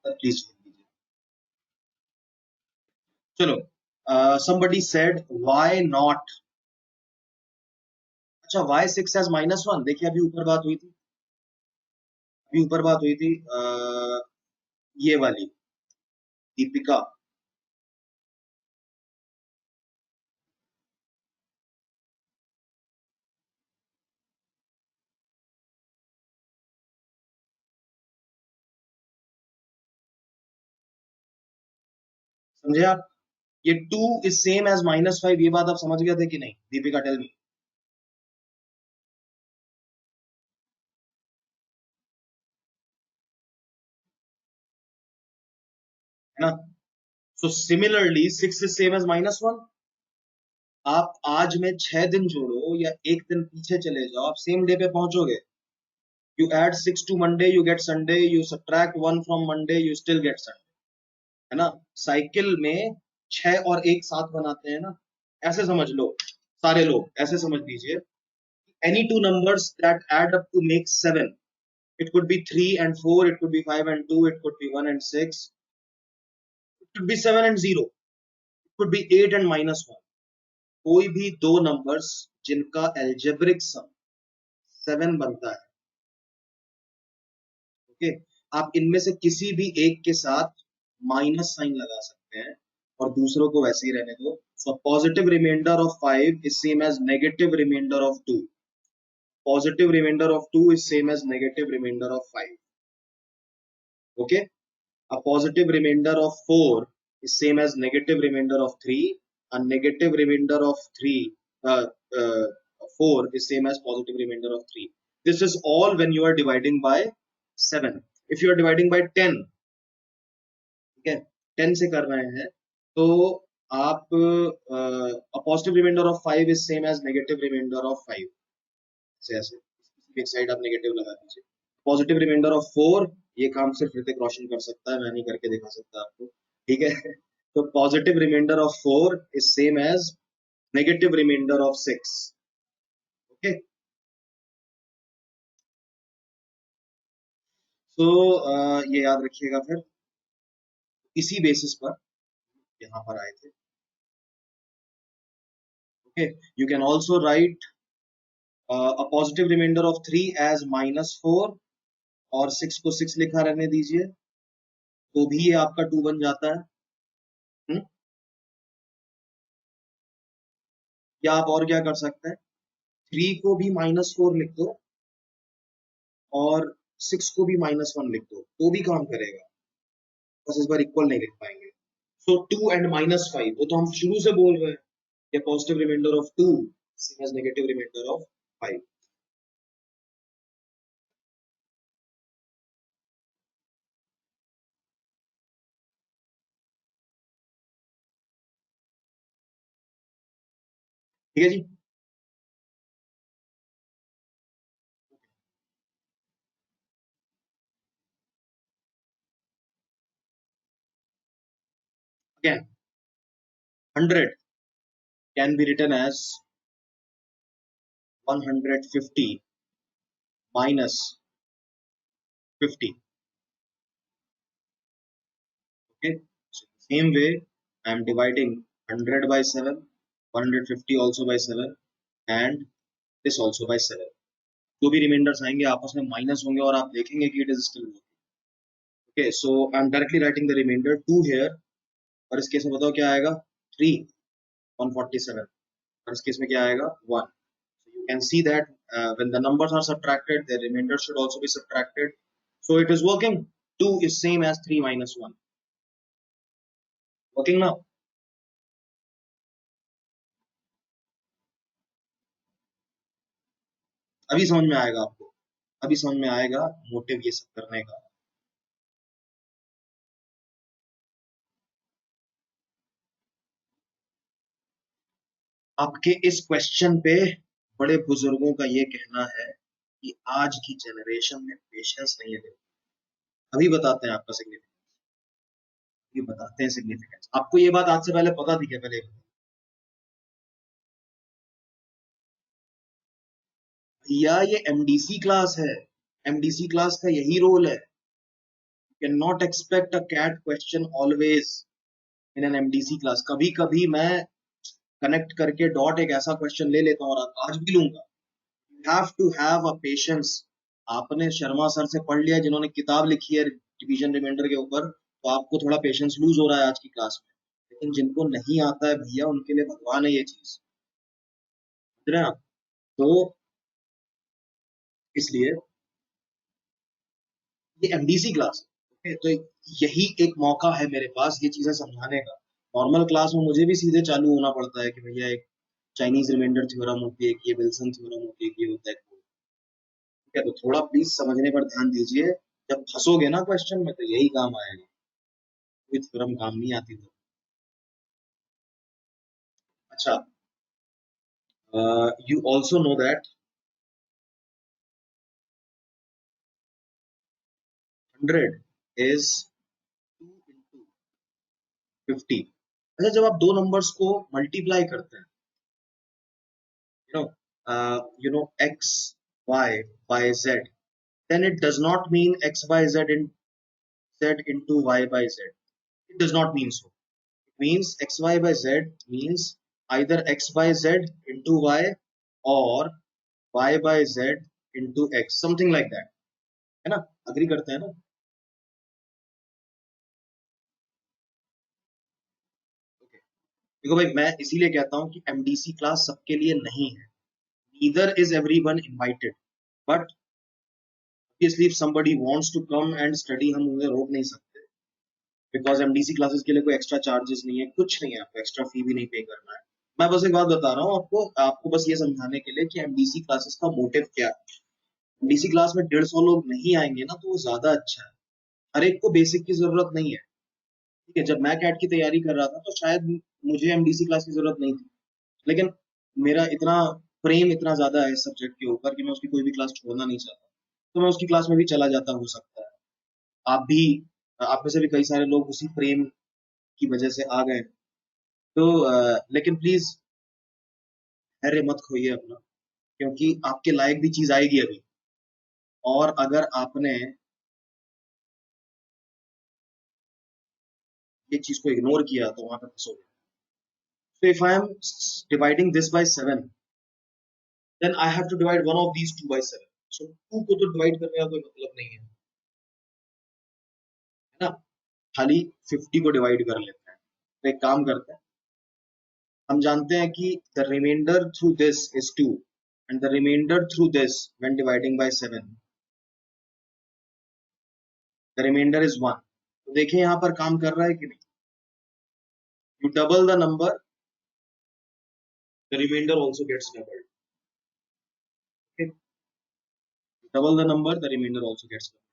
प्लीज चलो. somebody said why not. अच्छा, why 6 as -1. देखिए अभी ऊपर बात हुई थी, ये वाली दीपिका. समझे आप? ये 2 इज सेम एज -5, ये बात आप समझ गए थे कि नहीं? Deepika tell me. है ना? So similarly 6 is same as -1. आप आज में 6 दिन जोड़ो या एक दिन पीछे चले जाओ, आप सेम डे पे पहुंचोगे. You add 6 to Monday, you get Sunday. You subtract 1 from Monday, you still get Sunday. है ना? साइकिल में 6 और 1 साथ बनाते हैं ना, ऐसे समझ लो. सारे लोग ऐसे समझ लीजिए, any two numbers that add up to make 7. It could be 3 and 4, it could be 5 and 2, it could be 1 and 6, it could be 7 and 0, it could be 8 and -1. कोई भी दो नंबर्स जिनका एल्जेब्रिक सम 7 बनता है, okay, आप इनमें से किसी भी एक के साथ माइनस साइन लगा सकते हैं और दूसरों को वैसे ही रहने दो. So positive remainder of 5 is same as negative remainder of 2. Positive remainder of 2 is same as negative remainder of 5. Okay, a positive remainder of 4 is same as negative remainder of 3. A negative remainder of 3 uh, uh, 4 is same as positive remainder of 3. This is all when you are dividing by 7. If you are dividing by 10, ठीक है, 10 से कर रहे हैं तो आप a positive remainder of 5 is same as negative remainder of 5. ऐसे एक साइड आप नेगेटिव लगा दीजिए. पॉजिटिव रिमाइंडर ऑफ 4, ये काम सिर्फ ऋतिक रोशन कर सकता है, मैं नहीं करके दिखा सकता आपको. ठीक है? तो positive remainder of 4 is same as negative remainder of 6. Okay, तो ये याद रखिएगा. फिर इसी बेसिस पर यहाँ पर आए थे. Okay, you can also right a positive remainder of 3 as -4 और 6 को 6 लिखा रहने दीजिए, तो भी ये आपका 2 बन जाता है. या आप और क्या कर सकते हैं, 3 को भी -4 लिख दो और 6 को भी -1 लिख दो, तो भी काम करेगा, बस इस बार इक्वल नहीं लिख पाएंगे। सो 2 एंड -5, वो तो हम शुरू से बोल रहे हैं, ये positive remainder of 2 same as negative remainder of 5। ठीक है जी। Again 100 can be written as 150 minus 50. Okay. So same way, I am dividing 100 by 7, 150 also by 7, and this also by 7. जो भी रिमाइंडर्स आएंगे आपस में माइनस होंगे और आप देखेंगे कि it is still okay. So I am directly writing the remainder 2 here, और इस केस में बताओ क्या आएगा, 3 147, और इस केस में क्या आएगा 1। So you can see that when the numbers are subtracted, the remainder should also be subtracted. So it is working. 2 is same as 3 minus 1. Working now. अभी समझ में आएगा आपको, अभी समझ में आएगा मोटिव ये सब करने का। आपके इस क्वेश्चन पे बड़े बुजुर्गों का ये कहना है कि आज की जनरेशन में पेशेंस नहीं है। अभी बताते हैं आपका सिग्निफिकेंस, ये बताते हैं सिग्निफिकेंस। आपको ये बात आज से पहले पता थी क्या? पहले भैया ये एमडीसी क्लास है, एमडीसी क्लास का यही रोल है। Can not expect a CAT question always in an MDC class. कभी कभी मैं कनेक्ट करके डॉट एक ऐसा क्वेश्चन ले लेता हूँ, और आज भी लूंगा। You have to have a patience. आपने शर्मा सर से पढ़ लिया जिन्होंने किताब लिखी है डिवीजन रिमाइंडर के ऊपर, तो आपको थोड़ा पेशेंस लूज हो रहा है आज की क्लास में। लेकिन जिनको नहीं आता है भैया, उनके लिए भगवान है ये चीज, समझ रहे हैं आप? तो इसलिए ये एमडीसी क्लास है, तो यही एक मौका है मेरे पास ये चीजें समझाने का। नॉर्मल क्लास में मुझे भी सीधे चालू होना पड़ता है कि भैया एक चाइनीज रिमाइंडर थ्योरम होती है, कि ये विल्सन थ्योरम होती है, कि ये होता है। ठीक है, तो थोड़ा प्लीज समझने पर ध्यान दीजिए। जब फंसोगे ना क्वेश्चन में, तो यही काम आएगा, कोई थ्योरम काम नहीं आती तो। अच्छा, you also know that 100 is 2 into 50। अच्छा, जब आप दो नंबर्स को मल्टीप्लाई करते हैं, you know x y z, then it does not mean x by z in z into y by z. It does not mean so. It means x y by z means either x by z into y or y by z into x, something like that, है ना? Agree करते हैं ना? Okay, देखो भाई, मैं इसीलिए कहता हूँ कि एमडीसी क्लास सबके लिए नहीं है। Neither is everyone invited, but obviously if somebody wants to come and study, हम उन्हें रोक नहीं सकते, बिकॉज एमडीसी क्लासेस के लिए कोई एक्स्ट्रा चार्जेस नहीं है, कुछ नहीं है, आपको एक्स्ट्रा फी भी नहीं पे करना है। मैं बस एक बात बता रहा हूँ आपको, आपको बस ये समझाने के लिए कि एमडीसी क्लासेस का मोटिव क्या है। एमडीसी क्लास में 150 लोग नहीं आएंगे ना, तो वो ज्यादा अच्छा है। हर एक को बेसिक की जरूरत नहीं है। ठीक है, जब मैं कैट की तैयारी कर रहा था तो शायद मुझे एमडीसी क्लास की जरूरत नहीं थी, लेकिन मेरा इतना प्रेम इतना ज्यादा है इस सब्जेक्ट के ऊपर कि मैं उसकी कोई भी क्लास छोड़ना नहीं चाहता, तो मैं उसकी क्लास में भी चला जाता, हो सकता है आप भी, आप में से भी कई सारे लोग उसी प्रेम की वजह से आ गए। तो लेकिन प्लीज धैर्य मत खोइए अपना, क्योंकि आपके लायक भी चीज आएगी अभी, और अगर आपने ये चीज को इग्नोर किया तो वहां पे फंसोगे। So if I am dividing this by 7, then I have to divide one of these 2 by 7. So 2 को तो डिवाइड करने का कोई मतलब नहीं है ना? खाली 50 को डिवाइड कर लेते हैं। तो एक काम करते हैं, हम जानते हैं कि the remainder through this is 2 and the remainder through this when dividing by 7 the remainder is 1. तो देखिए यहाँ पर काम कर रहा है कि नहीं. U double the number, the remainder also gets doubled. Okay, double the number, the remainder also gets doubled.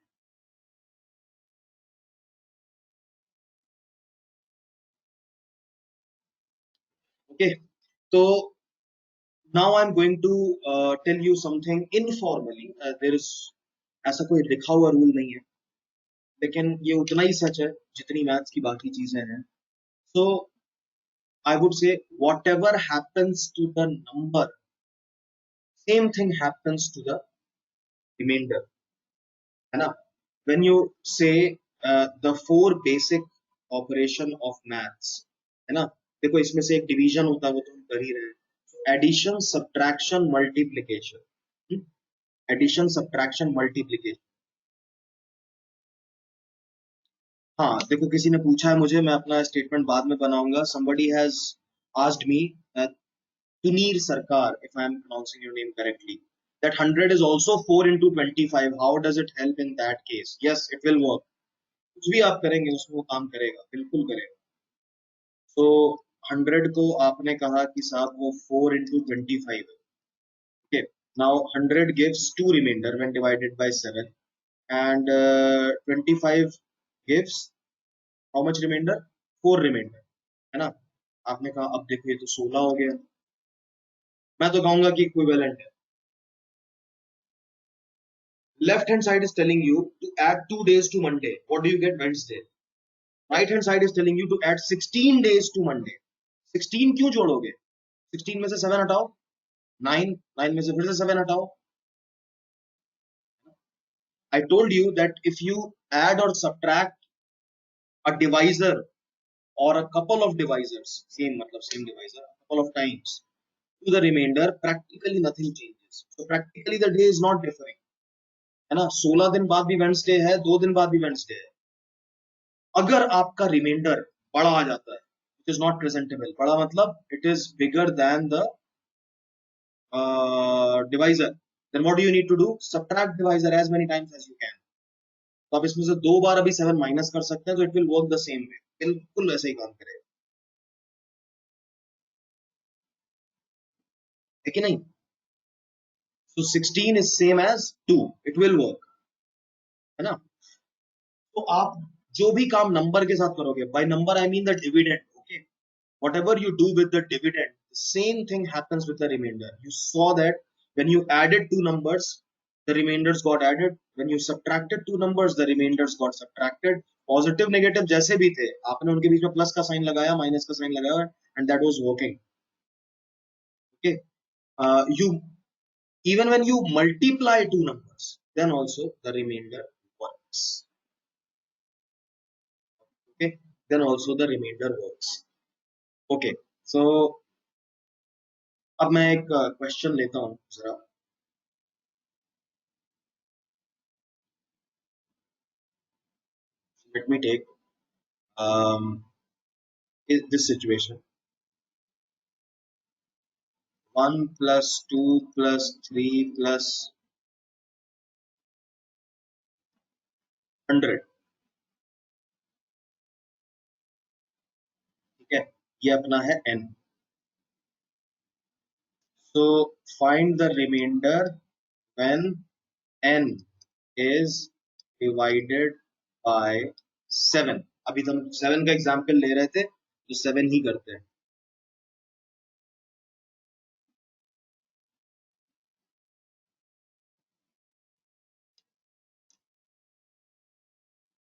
Okay, so now I'm going to tell you something informally. There is ऐसा कोई लिखा हुआ रूल नहीं है, लेकिन ये उतना ही सच है जितनी मैथ्स की बाकी चीजें हैं. So I would say whatever happens to the number, same thing happens to the remainder, है ना. When you say the four basic operation of maths, है ना. देखो इसमें से एक डिवीजन होता है, वो तो हम कर ही रहे हैं. Addition, subtraction, multiplication. Addition, subtraction, multiplication. हाँ देखो, किसी ने पूछा है मुझे, मैं अपना स्टेटमेंट बाद में बनाऊंगा. somebody has asked me, Tunir Sarkar, if I am pronouncing your name correctly, that 100 is also 4 into 25. How does it help in that case? Yes, it will work. कुछ भी आप करेंगे उसमें वो काम करेगा, बिल्कुल करेगा. तो 100 को आपने कहा कि साहब वो 4 into 25 है. Okay, now 100 gives 2 remainder when divided by 7 and 25 gives how much remainder? 4 remainder, है ना. आपने कहा अब देखो ये तो 16 हो गया. मैं तो कहूंगा कि इक्विवेलेंट है. Left hand side is telling you to add 2 days to Monday. What do you get? Wednesday. Right hand side is telling you to add 16 days to Monday. 16 क्यों जोड़ोगे? 16 में से 7 हटाओ, 9, 9 में से फिर से 7 हटाओ. I told you that if you add or subtract a divisor or a couple of divisors, same divisor, a couple of times to the remainder, practically nothing changes. So practically the day is not differing, है ना. 16 दिन बाद भी Wednesday है, 2 दिन बाद भी Wednesday है. अगर आपका रिमाइंडर बड़ा आ जाता है, इट इज नॉट प्रेजेंटेबल. बड़ा मतलब it is bigger than the divisor. Then what do you need to do? Subtract divisor as many times as you can. तो आप इसमें से 2 बार अभी 7 माइनस कर सकते हैं, तो it will work the same way. बिल्कुल वैसे ही काम करेगा, है कि नहीं. So 16 is same as 2. It will work, है ना. तो आप जो भी काम नंबर के साथ करोगे, by number I mean the dividend. Okay, whatever you do with the dividend, the same thing happens with the remainder. You saw that when you added two numbers, the remainders got added. When you subtracted two numbers, the remainders got subtracted. Positive negative जैसे भी थे, आपने उनके बीच में plus का sign लगाया, minus का sign लगाया, and that was working. Okay, you even when you multiply two numbers, then also the remainder works. Okay, then also the remainder works. Okay, so अब मैं एक क्वेश्चन लेता हूं जरा. Let me take this situation. 1 plus 2 plus 3 plus 100. ठीक है, ये अपना है n. So find the remainder when n is divided by 7. अभी तो हम 7 का एग्जाम्पल ले रहे थे, तो 7 ही करते हैं.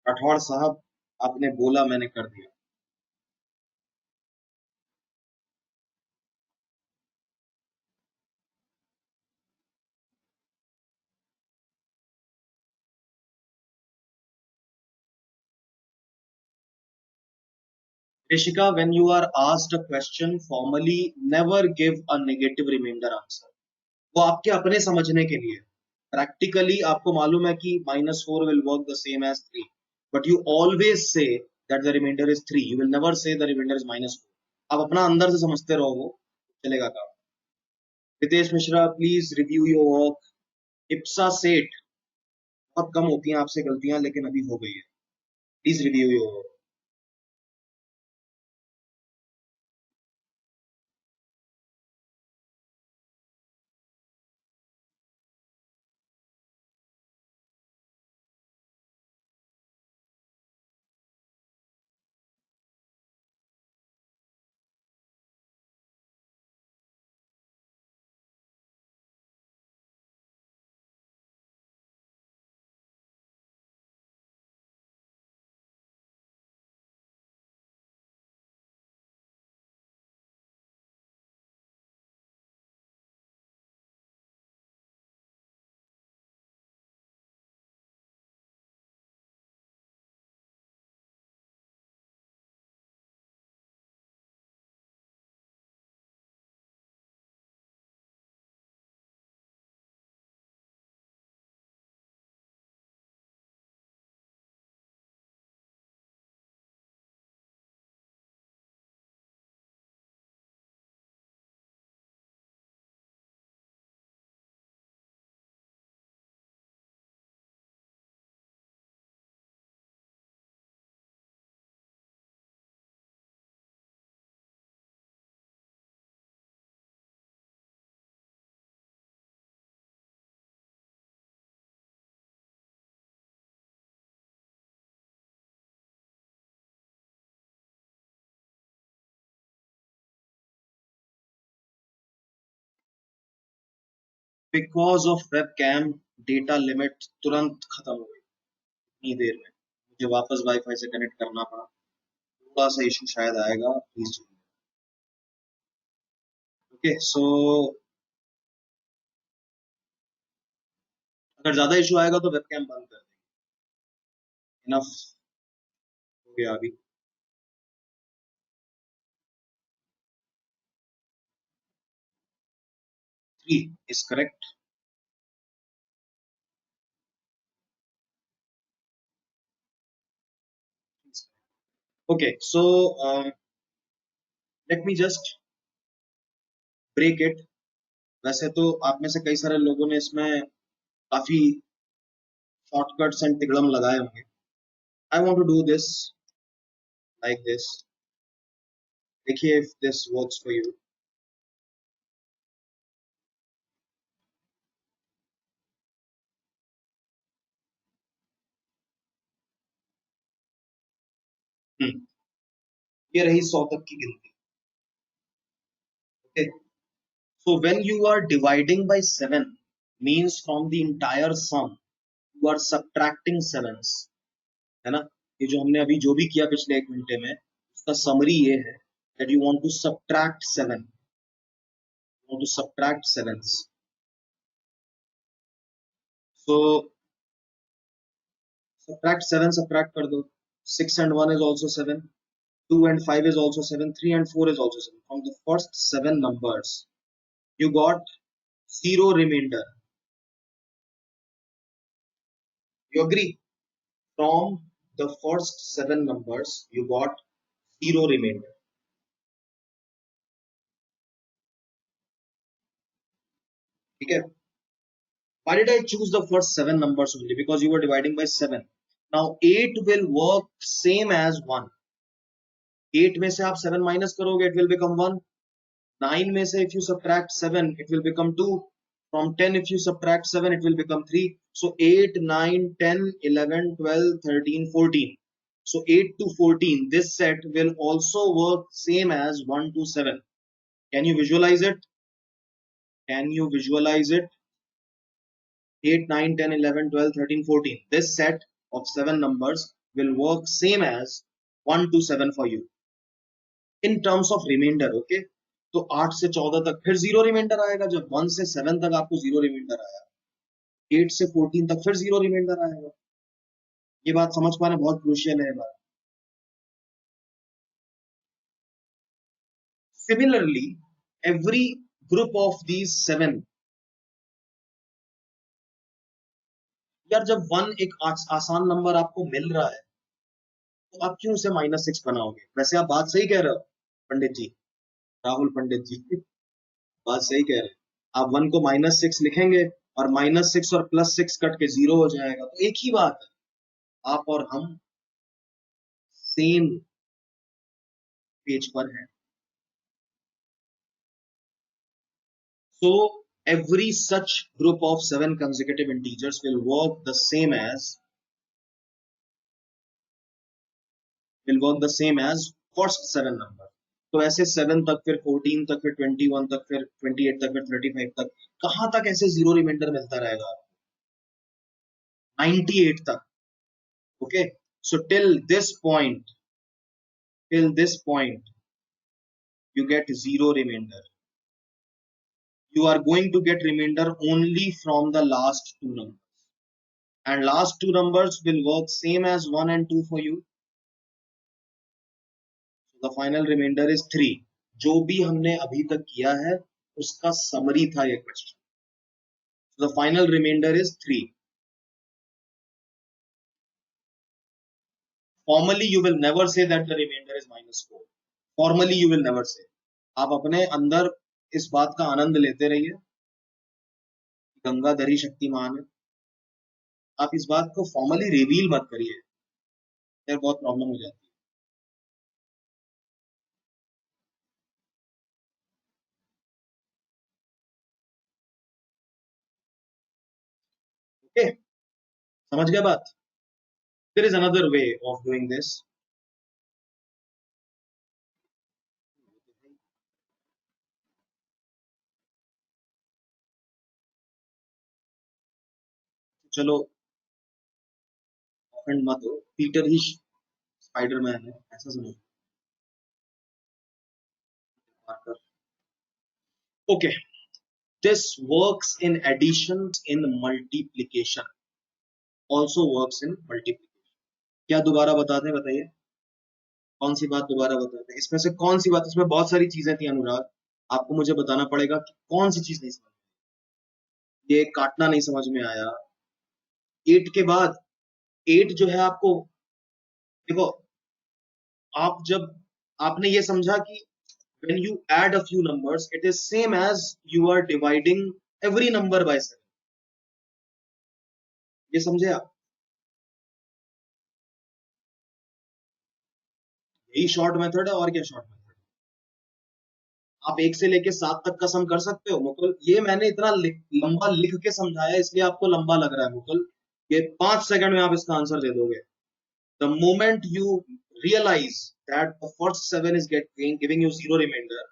राठौड़ साहब, आपने बोला मैंने कर दिया. Rishika, when you are asked a question formally, never give a negative remainder answer. वो आपके अपने समझने के लिए. प्रैक्टिकली आपको मालूम है कि -4 will work the same as 3, but you always say that the remainder is 3. You will never say the remainder is -4. आप अपना अंदर से समझते रहो, वो चलेगा काम। Ritesh Mishra, please review your work. Ipsa Seth, बहुत कम होती हैं आपसे गलतियां, लेकिन अभी हो गई है। Please review your work. Because of web cam data limit तुरंत खत्म हो गई इतनी देर में, मुझे वापस वाईफाई से कनेक्ट करना पड़ा। थोड़ा सा इशू शायद आएगा, प्लीज। ओके, सो अगर ज्यादा इशू आएगा तो वेब कैम बंद कर देंगे। इनफ हो गया अभी। 3 is correct. Okay, so let me just break it. वैसे तो आप में से कई सारे लोगों ने इसमें काफी शॉर्टकट्स एंड तिगड़म लगाए होंगे। I want to do this like this. देखिए if this works for you. ये रही 100 तक की गिनती। Okay, so when you are dividing by 7 means from the entire sum you are subtracting sevens, है ना। ये जो हमने अभी जो भी किया पिछले 1 घंटे में, उसका समरी ये है that you want to subtract 7, you want to subtract sevens. So subtract 7, subtract कर दो। 6 and 1 is also 7, 2 and 5 is also 7, 3 and 4 is also 7. From the first 7 numbers you got zero remainder. You agree? From the first 7 numbers you got zero remainder. Okay. Why did I choose the first 7 numbers only? Because you were dividing by 7. Now 8 will work same as 1. 8 में से आप 7 minus करोगे, it will become 1. 9 में से if you subtract 7, it will become 2. From 10, if you subtract 7, it will become 3. So 8, 9, 10, 11, 12, 13, 14. So 8 to 14, this set will also work same as 1 to 7. Can you visualize it? Can you visualize it? 8, 9, 10, 11, 12, 13, 14. This set of 7 numbers will work same as 1 to 7 for you. In terms of remainder, okay? तो 8 से 14 तक फिर zero reminder आएगा। जब 1 से 7 तक आपको zero reminder आया, 8 से 14 तक फिर जीरो रिमाइंडर आएगा। ये बात समझ पाना बहुत क्रूशियल है। बात similarly every group of these 7, यार जब 1 एक आसान नंबर आपको मिल रहा है तो आप क्यों उसे -6 बनाओगे? वैसे आप बात सही कह रहे हो पंडित जी, राहुल पंडित जी बात सही कह रहे हैं। आप 1 को -6 लिखेंगे और -6 और +6 कट के 0 हो जाएगा, तो एक ही बात है, आप और हम सेम पेज पर हैं। So every such group of 7 consecutive integers will work the same as first 7 number. तो ऐसे 7 तक, फिर 14 तक, फिर 21 तक, फिर 28 तक, फिर 35 तक, कहां तक ऐसे जीरो रिमाइंडर मिलता रहेगा? 98 तक. Okay, so till this point you get zero remainder. You are going to get remainder only from the last two numbers, and last two numbers will work same as 1 and 2 for you. The final remainder is 3. जो भी हमने अभी तक किया है उसका summary था ये question. So the final remainder is 3. Formally you will never say that the remainder is -4. Formally you will never say. आप अपने अंदर इस बात का आनंद लेते रहिए, गंगाधरी शक्तिमान है. आप इस बात को फॉर्मली रिवील मत करिए, फिर बहुत प्रॉब्लम हो जाती है. ओके, समझ गए बात? There is another way of doing this. चलो ऑफेंड मत हो, पीटर ही स्पाइडरमैन है ऐसा समझो. Okay, this works in addition, in multiplication also works in multiplication. क्या दोबारा बताते हैं, बताइए कौन सी बात दोबारा बताते हैं? इसमें से कौन सी बात? इसमें बहुत सारी चीजें थी अनुराग, आपको मुझे बताना पड़ेगा कि कौन सी चीज नहीं समझ में. ये काटना नहीं समझ में आया. 8 के बाद 8 जो है आपको, देखो, आप जब आपने ये समझा कि when you add a few numbers it is same as you are dividing every number by 7. ये समझे आप? यही शॉर्ट मेथड है, और क्या शॉर्ट मेथड? आप 1 से लेके 7 तक का सम कर सकते हो मुकुल. ये मैंने इतना लंबा लिख के समझाया इसलिए आपको लंबा लग रहा है मुकुल. ये 5 सेकंड में आप इसका आंसर दे दोगे. The moment you realize that the first 7 is giving you zero remainder,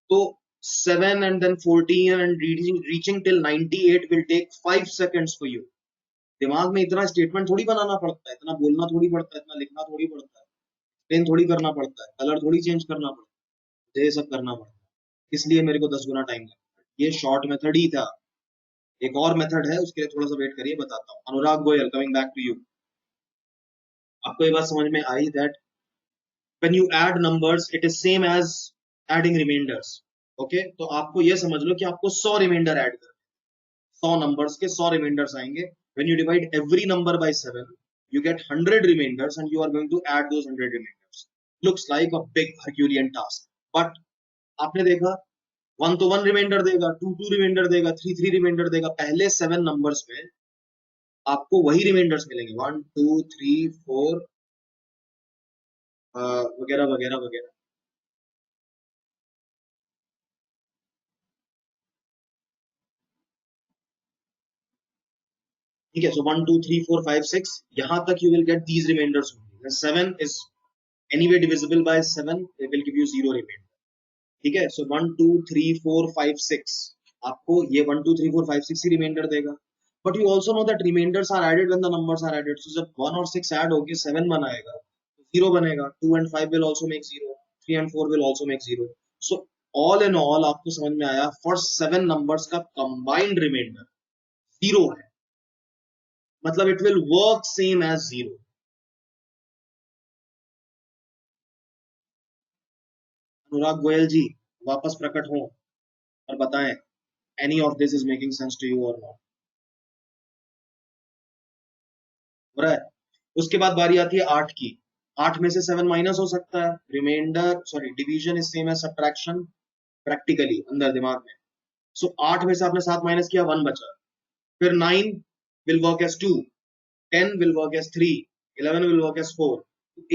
so 7 and then 14 and reaching till 98 will take 5 seconds for you. दिमाग में इतना स्टेटमेंट थोड़ी बनाना पड़ता है, इतना बोलना थोड़ी पड़ता है, इतना लिखना थोड़ी पड़ता है, पेन थोड़ी करना पड़ता है, कलर थोड़ी चेंज करना पड़ता है, ये सब करना पड़ता है. इसलिए मेरे को 10 गुना टाइम लगता है. ये शॉर्ट मेथड ही था. एक और मेथड है, उसके लिए थोड़ा सा वेट करिए, बताता हूँ. Anurag Goyal, coming back to you. आपको ये बात समझ में आई that when you add numbers it is same as adding remainders. Okay, तो आपको ये समझ लो कि आपको 100 रिमाइंडर ऐड कर, 100 नंबर्स के 100 रिमाइंडर्स आएंगे. when you divide every number by 7 you get 100 remainders and you are going to add those 100 remainders. looks like a big Herculean task, but आपने देखा 1 तो 1 रिमाइंडर देगा, 2 2 रिमाइंडर देगा, 3 3 रिमाइंडर देगा. पहले 7 नंबर्स में आपको वही रिमाइंडर्स मिलेंगे, 1 2 3 4 वगैरह वगैरह वगैरह. ठीक है, so 1 2 3 4 5 6 यहां तक you will get these remainders only. The 7 is anyway divisible by 7, it will give you 0 remainder. ठीक है, so 1 2 3 4 5 6 आपको ये 1 2 3 4 5 6 ही रिमाइंडर देगा. but you also know that remainders are added when the numbers are added. so जब 1 और 6 add होके 7 बनाएगा तो 0 बनेगा. 2 and 5 will also make 0, 3 and 4 will also make 0. so all in all आपको समझ में आया, फर्स्ट 7 नंबर्स का कंबाइंड रिमाइंडर 0 है, मतलब it will work same as 0. Anurag Goyal ji वापस प्रकट हो और बताएं any of this is making sense to you और नॉट. हो रहा है? उसके बाद बारी आती है 8 की. 8 में से 7 माइनस हो सकता है, remainder sorry division is same as subtraction practically अंदर दिमाग में। सो 8 में से आपने 7 माइनस किया, 1 बचा। फिर 9 will work as 2, 10 will work as 3, 11 will work as 4।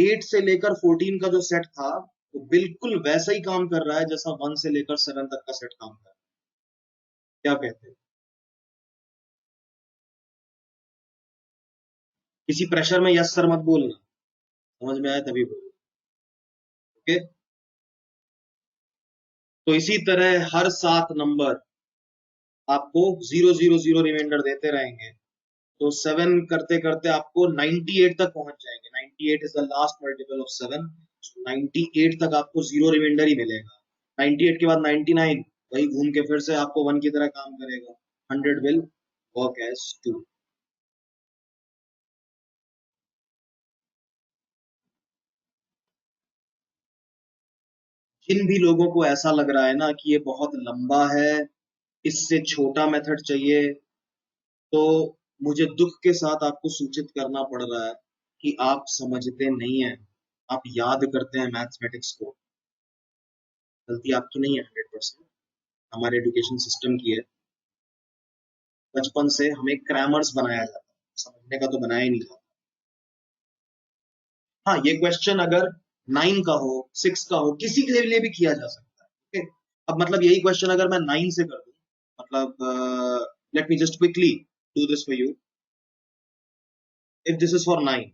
8 से लेकर 14 का जो सेट था वो बिल्कुल वैसा ही काम कर रहा है जैसा 1 से लेकर 7 तक का सेट काम कर रहा है। क्या कहते हैं? किसी प्रेशर में यस सर मत बोलना, समझ में आया तभी बोलो। ओके, तो इसी तरह हर 7 नंबर आपको 0 0 0 रिमाइंडर देते रहेंगे, तो 7 करते करते आपको 98 तक पहुंच जाएंगे। 98 is the last multiple of 7। 98 तक आपको 0 रिमाइंडर ही मिलेगा। 98 के बाद 99 वही घूम के फिर से आपको 1 की तरह काम करेगा। 100 विल वर्क एज 2। जिन भी लोगों को ऐसा लग रहा है ना कि ये बहुत लंबा है, इससे छोटा मेथड चाहिए, तो मुझे दुख के साथ आपको सूचित करना पड़ रहा है कि आप समझते नहीं हैं, आप याद करते हैं मैथमेटिक्स को। गलती आपकी नहीं है 100%, हमारे एजुकेशन सिस्टम की है। बचपन से हमें क्रैमर्स बनाया जाता है, समझने का तो बनाया ही नहीं जाता। हाँ, ये क्वेश्चन अगर 9 का हो, 6 का हो, किसी के लिए भी किया जा सकता है। ओके, अब मतलब यही क्वेश्चन अगर मैं 9 से कर दूं, मतलब let me just quickly do this for you. If this is for 9,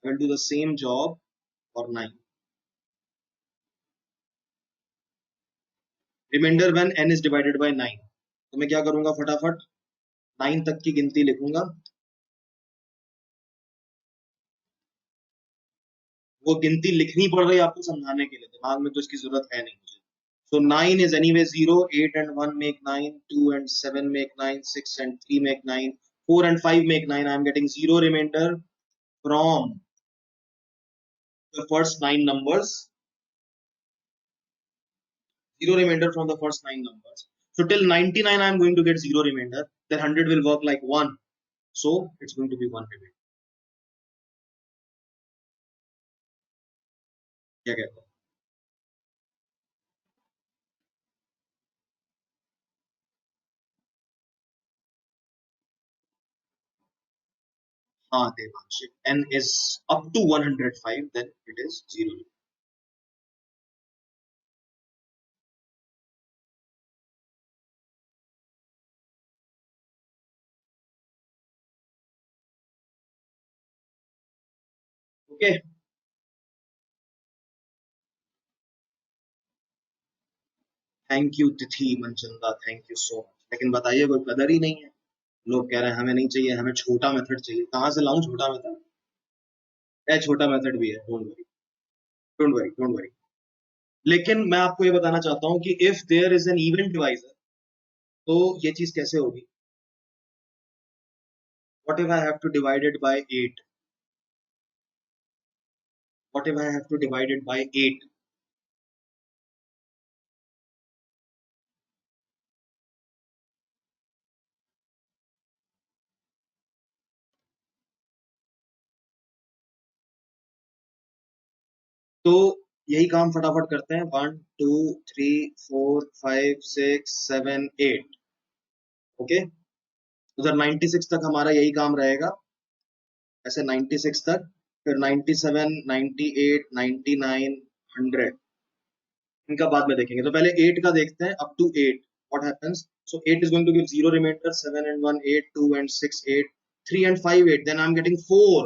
I will do the same job for 9. Remainder when n is divided by 9, तो मैं क्या करूंगा, फटाफट 9 तक की गिनती लिखूंगा। वो गिनती लिखनी पड़ रही है आपको समझाने के लिए, दिमाग में तो इसकी जरूरत है नहीं मुझे। So 9 is anyway 0, 8 and 1 make 9, 2 and 7 make 9, 6 and 3 make 9, 4 and 5 make 9. I am getting 0 remainder from the first 9 numbers. 0 remainder from the first 9 numbers. So till 99 I am going to get 0 remainder. Then 100 will work like 1. So it's going to be 1 remainder. क्या कहते हैं? हाँ Devansh, n is up to 105 then it is 0. Okay, thank you Tithi Manchanda, thank you so much. लेकिन बताइए कोई कदर ही नहीं है। लोग कह रहे हैं हमें नहीं चाहिए, हमें छोटा मेथड चाहिए। कहाँ से लाऊं छोटा मेथड? छोटा मेथड भी है, don't worry, don't worry, don't worry. लेकिन मैं आपको ये बताना चाहता हूँ कि if there is an even divisor, तो ये चीज कैसे होगी? What if I have to divide it by 8? What if I have to divide it by 8? तो यही काम फटाफट करते हैं। 1 2 3 4 5 6 7 8। ओके, उधर 96 तक हमारा यही काम रहेगा, ऐसे 96 तक, फिर 97 98 99 100, इनका बाद में देखेंगे। तो पहले 8 का देखते हैं, up to 8 what happens. So 8 is going to give 0 remainder, 7 and 1 8, 2 and 6 8, 3 and 5 8, then I'm getting 4।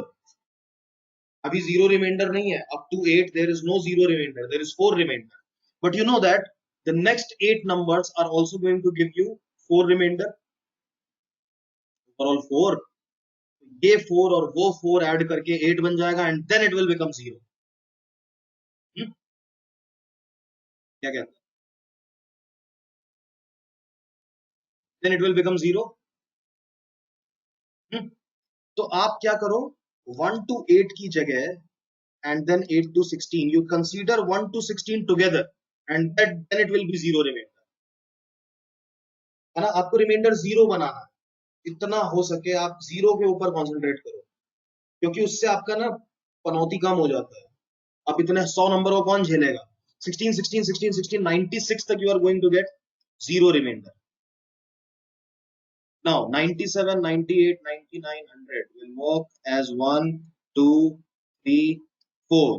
अभी 0 रिमाइंडर नहीं है, up to 8 there is no 0 remainder, there is 4 remainder, but you know that the next 8 numbers are also going to give you 4 remainder for all 4। ये 4 और वो 4 add करके 8 बन जाएगा and then it will become 0। क्या कहते हैं? then it will become 0। तो आप क्या करो, 1 to 8 की जगह and then 8 to 16 you consider 1 to 16 together and then it will be 0 remainder, है ना? आपको रिमाइंडर 0 बनाना है। इतना हो सके आप जीरो के ऊपर कॉन्सेंट्रेट करो, क्योंकि उससे आपका ना पनौती कम हो जाता है। अब इतने 100 नंबर को कौन झेलेगा? 16 16 16 16 96 तक you are going to get zero remainder. Now 97 98 99 100 will work as 1 2 3 4,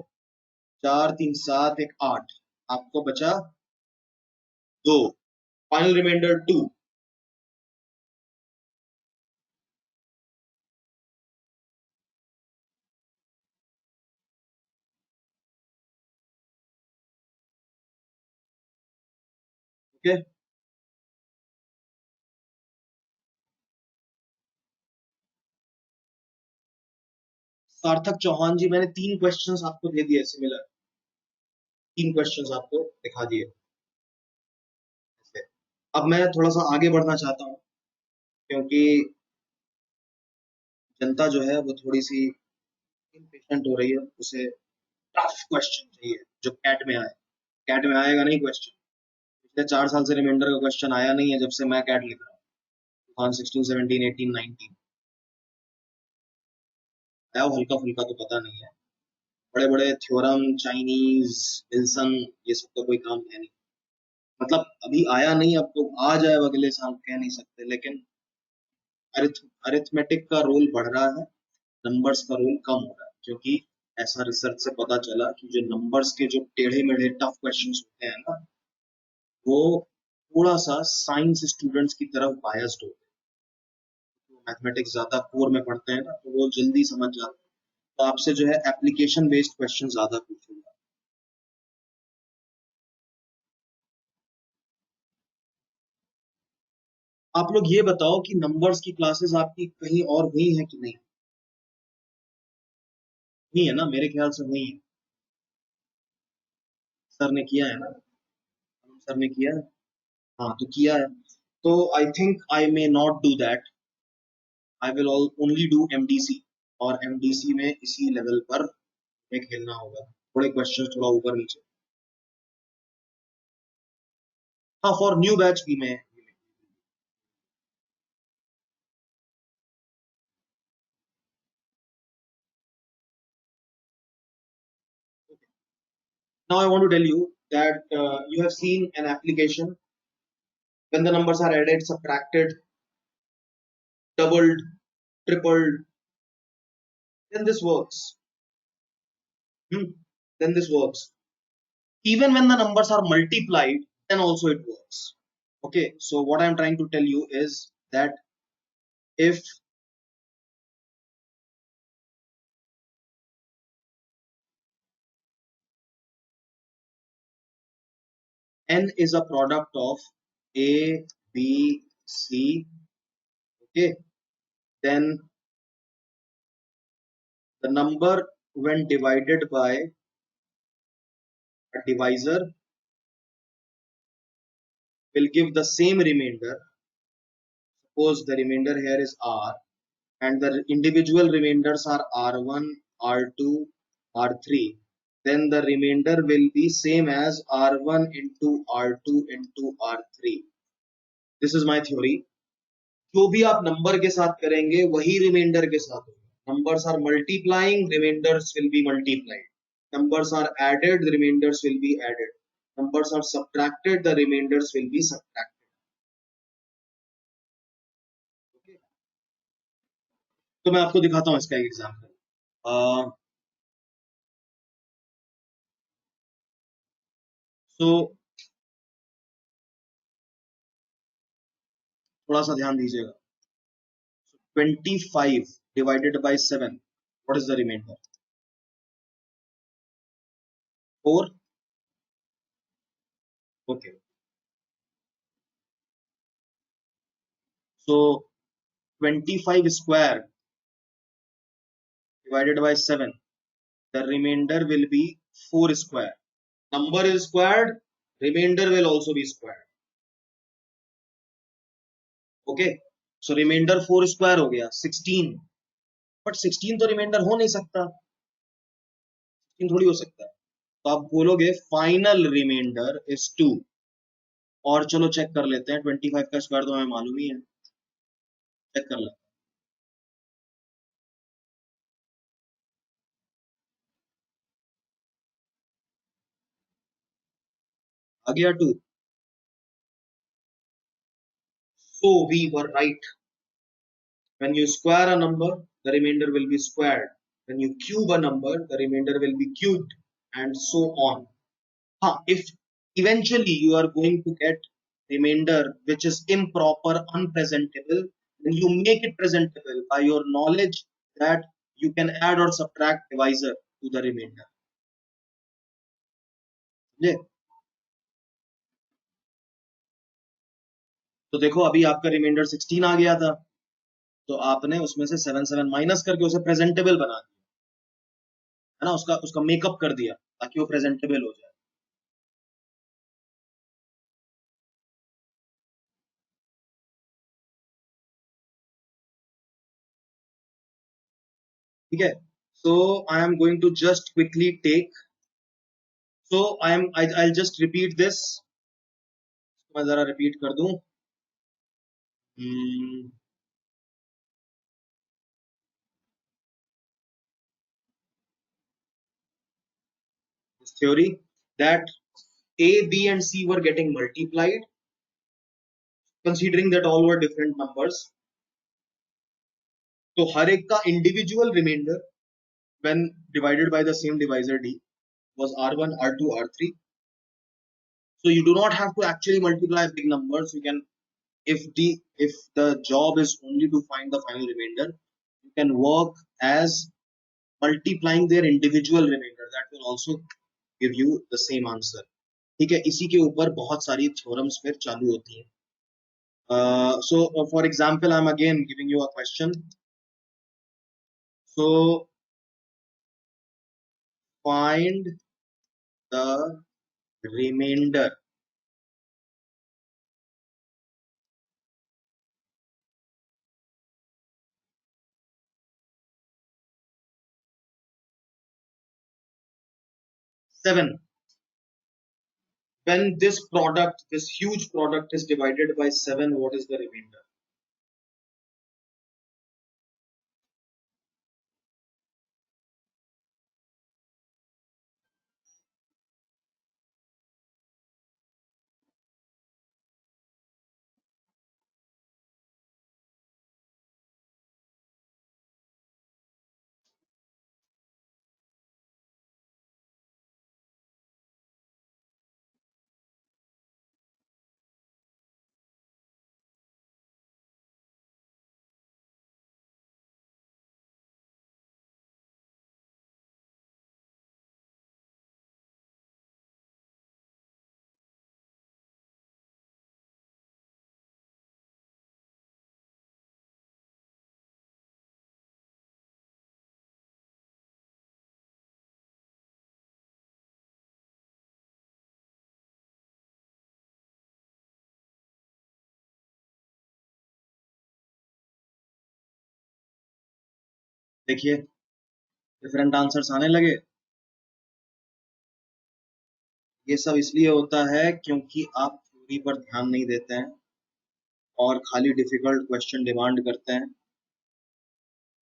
4 3 7 1 8, आपको बचा 2, फाइनल रिमाइंडर 2। ओके, सार्थक चौहान जी, मैंने 3 क्वेश्चंस आपको दे दिए सिमिलर, 3 क्वेश्चंस आपको दिखा दिए। अब मैं थोड़ा सा आगे बढ़ना चाहता हूँ, क्योंकि जनता जो है वो थोड़ी सी इम्पेशेंट हो रही है, उसे टफ क्वेश्चन चाहिए जो कैट में आए। कैट में आएगा नहीं क्वेश्चन, पिछले 4 साल से रिमाइंडर का क्वेश्चन आया नहीं है जब से मैं कैट लिख रहा हूँ। 2016 17 18 19 आया, हल्का फुल्का तो पता नहीं है, बड़े बड़े थ्योरम चाइनीज विल्सन ये सब तो कोई काम है नहीं। मतलब अभी आया नहीं, अब तो आ जाए अगले साल कह नहीं सकते, लेकिन अरिथमेटिक का रोल बढ़ रहा है, नंबर्स का रोल कम हो रहा है, क्योंकि ऐसा रिसर्च से पता चला कि जो नंबर्स के जो टेढ़े मेढ़े टफ क्वेश्चंस होते हैं ना, वो थोड़ा सा साइंस स्टूडेंट्स की तरफ बायस्ड होते हैं। मैथमेटिक्स ज्यादा कोर में पढ़ते हैं ना, तो वो जल्दी समझ जाते हैं, तो आपसे जो है एप्लीकेशन बेस्ड क्वेश्चन ज्यादा पूछूंगा। आप लोग ये बताओ कि नंबर्स की क्लासेस आपकी कहीं और हुई है कि नहीं? हुई है ना, मेरे ख्याल से हुई है। सर ने किया है ना, सर ने किया है। हाँ तो किया है, तो I think I may not do that, I will only do MDC, और एमडीसी में इसी लेवल पर में खेलना होगा, थोड़े क्वेश्चंस थोड़ा ऊपर नीचे। हाँ, फॉर न्यू बैच भी मैं। Now I want to tell you that you have seen an application when the numbers are added, subtracted, doubled, tripled, then this works. Hmm? Then this works. Even when the numbers are multiplied, then also it works. Okay, so what I'm trying to tell you is that if n is a product of a, b, c, okay, then the number when divided by a divisor will give the same remainder. Suppose the remainder here is r, and the individual remainders are r1, r2, r3, then the remainder will be same as r1 into r2 into r3. This is my theory. जो भी आप number के साथ करेंगे वही reminder के साथ होगा। Numbers are multiplying, remainders will be multiplied. Numbers are added, the remainders will be added. Numbers are subtracted, the remainders will be subtracted. Okay? तो मैं आपको दिखाता हूँ इसका एक एग्जाम्पल। सो थोड़ा सा ध्यान दीजिएगा। 25 divided by 7, what is the remainder? 4. Okay, so 25 square divided by 7, the remainder will be 4 square. Number is squared, remainder will also be squared. Okay, so remainder 4 square हो गया 16, but 16 तो remainder हो नहीं सकता, 16 थोड़ी हो सकता है, तो आप बोलोगे फाइनल रिमाइंडर इज 2। और चलो चेक कर लेते हैं, 25 का स्क्वायर तो हमें मालूम ही है, चेक कर लो, आ गया 2. So we were right. When you square a number, the remainder will be squared. When you cube a number, the remainder will be cubed, and so on. If eventually you are going to get remainder which is improper, unpresentable, then you make it presentable by your knowledge that you can add or subtract divisor to the remainder. समझे? तो देखो अभी आपका reminder 16 आ गया था, तो आपने उसमें से 7 7 माइनस करके उसे प्रेजेंटेबल बना दिया, है ना, उसका उसका मेकअप कर दिया ताकि वो प्रेजेंटेबल हो जाए. ठीक है. So I am going to just quickly take. So I'll just repeat this. मैं जरा रिपीट कर दूं. This theory that A, B, and C were getting multiplied, considering that all were different numbers. तो हर एक का individual remainder when divided by the same divisor D was R1, R2, R3. So you do not have to actually multiply big numbers. You can, if the job is only to find the final remainder, you can work as multiplying their individual remainder. That will also give you the same answer. ठीक है, इसी के ऊपर बहुत सारी theorems फिर चालू होती हैं. So for example, I'm again giving you a question. So find the remainder seven. When this product, this huge product is divided by 7, what is the remainder? देखिए डिफरेंट आंसर्स आने लगे. ये सब इसलिए होता है क्योंकि आप थ्योरी पर ध्यान नहीं देते हैं और खाली डिफिकल्ट क्वेश्चन डिमांड करते हैं.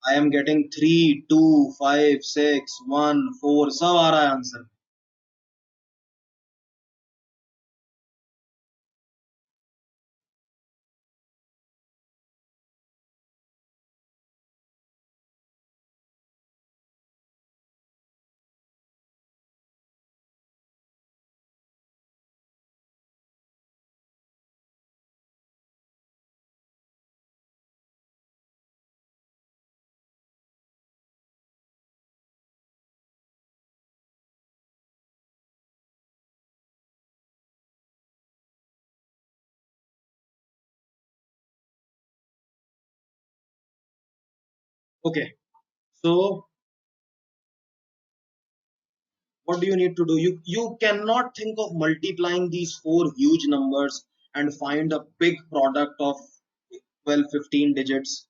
आई एम गेटिंग 3, 2, 5, 6, 1, 4 सब आ रहा है answer. Okay, so what do you need to do? You cannot think of multiplying these four huge numbers and find a big product of 12, 15 digits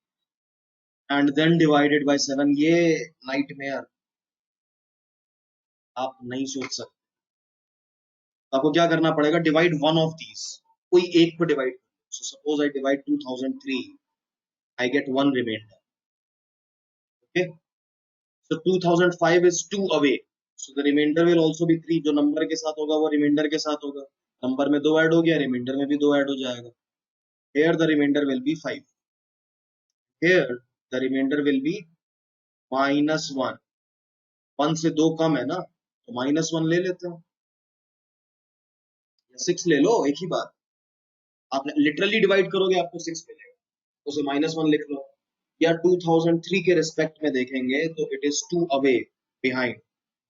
and then divide it by 7. ये nightmare आप नहीं सोच सकते. आपको क्या करना पड़ेगा? Divide one of these, कोई एक को divide. So suppose I divide 2003 I get one remainder. Okay, so 2005 is 2 away, so the remainder will also be 3. जो नंबर के साथ होगा वो रिमाइंडर के साथ होगा, नंबर में 2 ऐड हो गया, रिमाइंडर में भी 2 ऐड हो जाएगा. Here the remainder will be 5. Here the remainder will be -1. 1 से 2 कम है ना, तो -1 ले लेते हैं, 6 ले लो, एक ही बात. आप लिटरली डिवाइड करोगे आपको 6 मिलेगा, तो उसे -1 लिख लो. या 2003 के रिस्पेक्ट में देखेंगे तो इट इज 2 अवे बिहाइंड,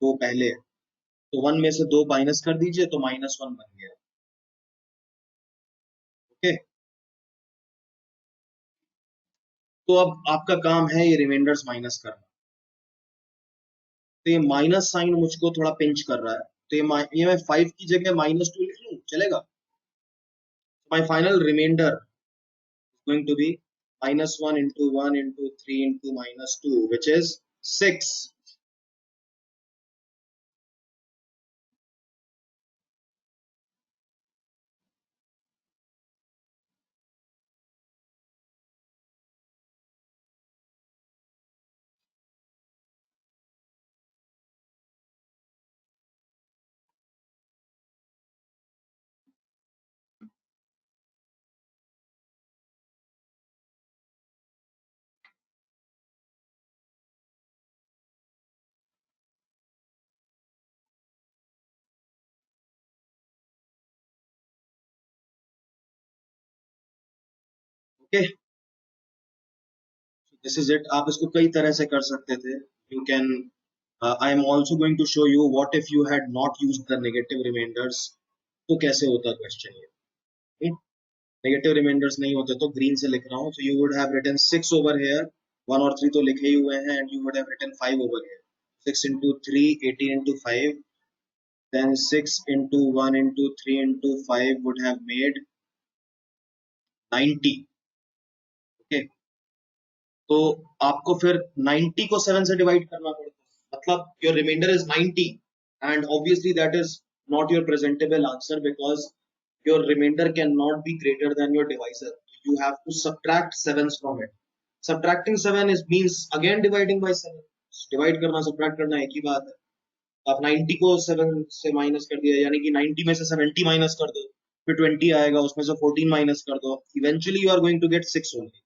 2 पहले, तो 1 में से 2 माइनस कर दीजिए तो -1 बन गया. ओके, तो अब आपका काम है ये रिमाइंडर्स माइनस करना. तो ये माइनस साइन मुझको थोड़ा पिंच कर रहा है, तो ये मैं 5 की जगह -2 लिख लूं, चलेगा. My final remainder going to be -1 into 1 into 3 into -2, which is 6. Okay, so this is it. आप इसको कई तरह से कर सकते थे. You can I am also going to show you what if you had not used the negative remainders. तो कैसे होता क्वेश्चन ये. नेगेटिव रिमाइंडर्स नहीं होते तो ग्रीन से लिख रहा हूँ. So you would have written 6 over here, 1 और 3 तो लिखे ही हुए हैं, and you would have written 5 over here. 6 into 3, 18 into 5, then 6 into 1 into 3 into 5 would have made 90. Okay, तो आपको फिर 90 को 7 से डिवाइड करना पड़ता है, मतलब your remainder is 90, and obviously that is not your presentable answer because your remainder can not be greater than your divisor. You have to subtract 7 from it. Subtracting 7 is means again dividing by 7. Divide करना subtract करना एक ही बात है. आप 90 को 7 से minus कर दिया, यानी कि 90 में से 70 माइनस कर दो, फिर 20 आएगा, उसमें से 14 माइनस कर दो, eventually you are going to get 6 only.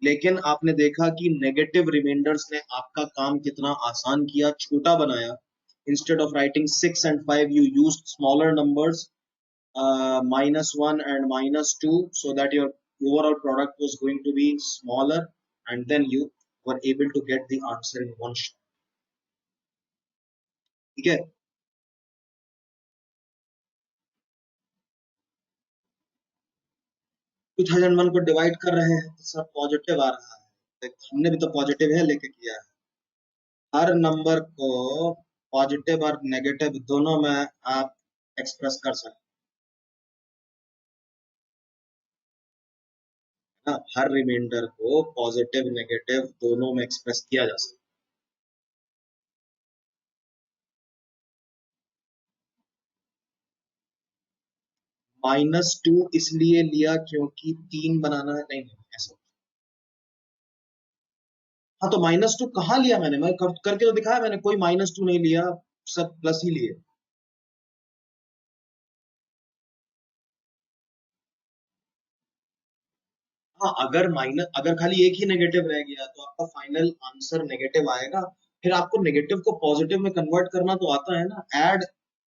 लेकिन आपने देखा कि नेगेटिव रिमाइंडर्स ने आपका काम कितना आसान किया, छोटा बनाया. Instead of writing 6 and 5 you used smaller numbers, -1 and -2, so that your overall product was going to be smaller, and then you were able to get the answer in one shot. ठीक है. 2001 को divide कर रहे हैं तो सब positive आ रहा है. हमने भी तो पॉजिटिव है लेके किया है. हर नंबर को पॉजिटिव और नेगेटिव दोनों में आप एक्सप्रेस कर सकते हैं ना. हर रिमाइंडर को पॉजिटिव नेगेटिव दोनों में एक्सप्रेस किया जा सकता है. -2 इसलिए लिया क्योंकि 3 बनाना है, नहीं नहीं ऐसा. हाँ, तो -2 कहाँ लिया मैंने, मैं करके तो दिखाया मैंने, कोई -2 नहीं लिया, सब प्लस ही लिए. हाँ, अगर खाली एक ही नेगेटिव रह गया तो आपका फाइनल आंसर नेगेटिव आएगा. फिर आपको नेगेटिव को पॉजिटिव में कन्वर्ट करना तो आता है ना. Add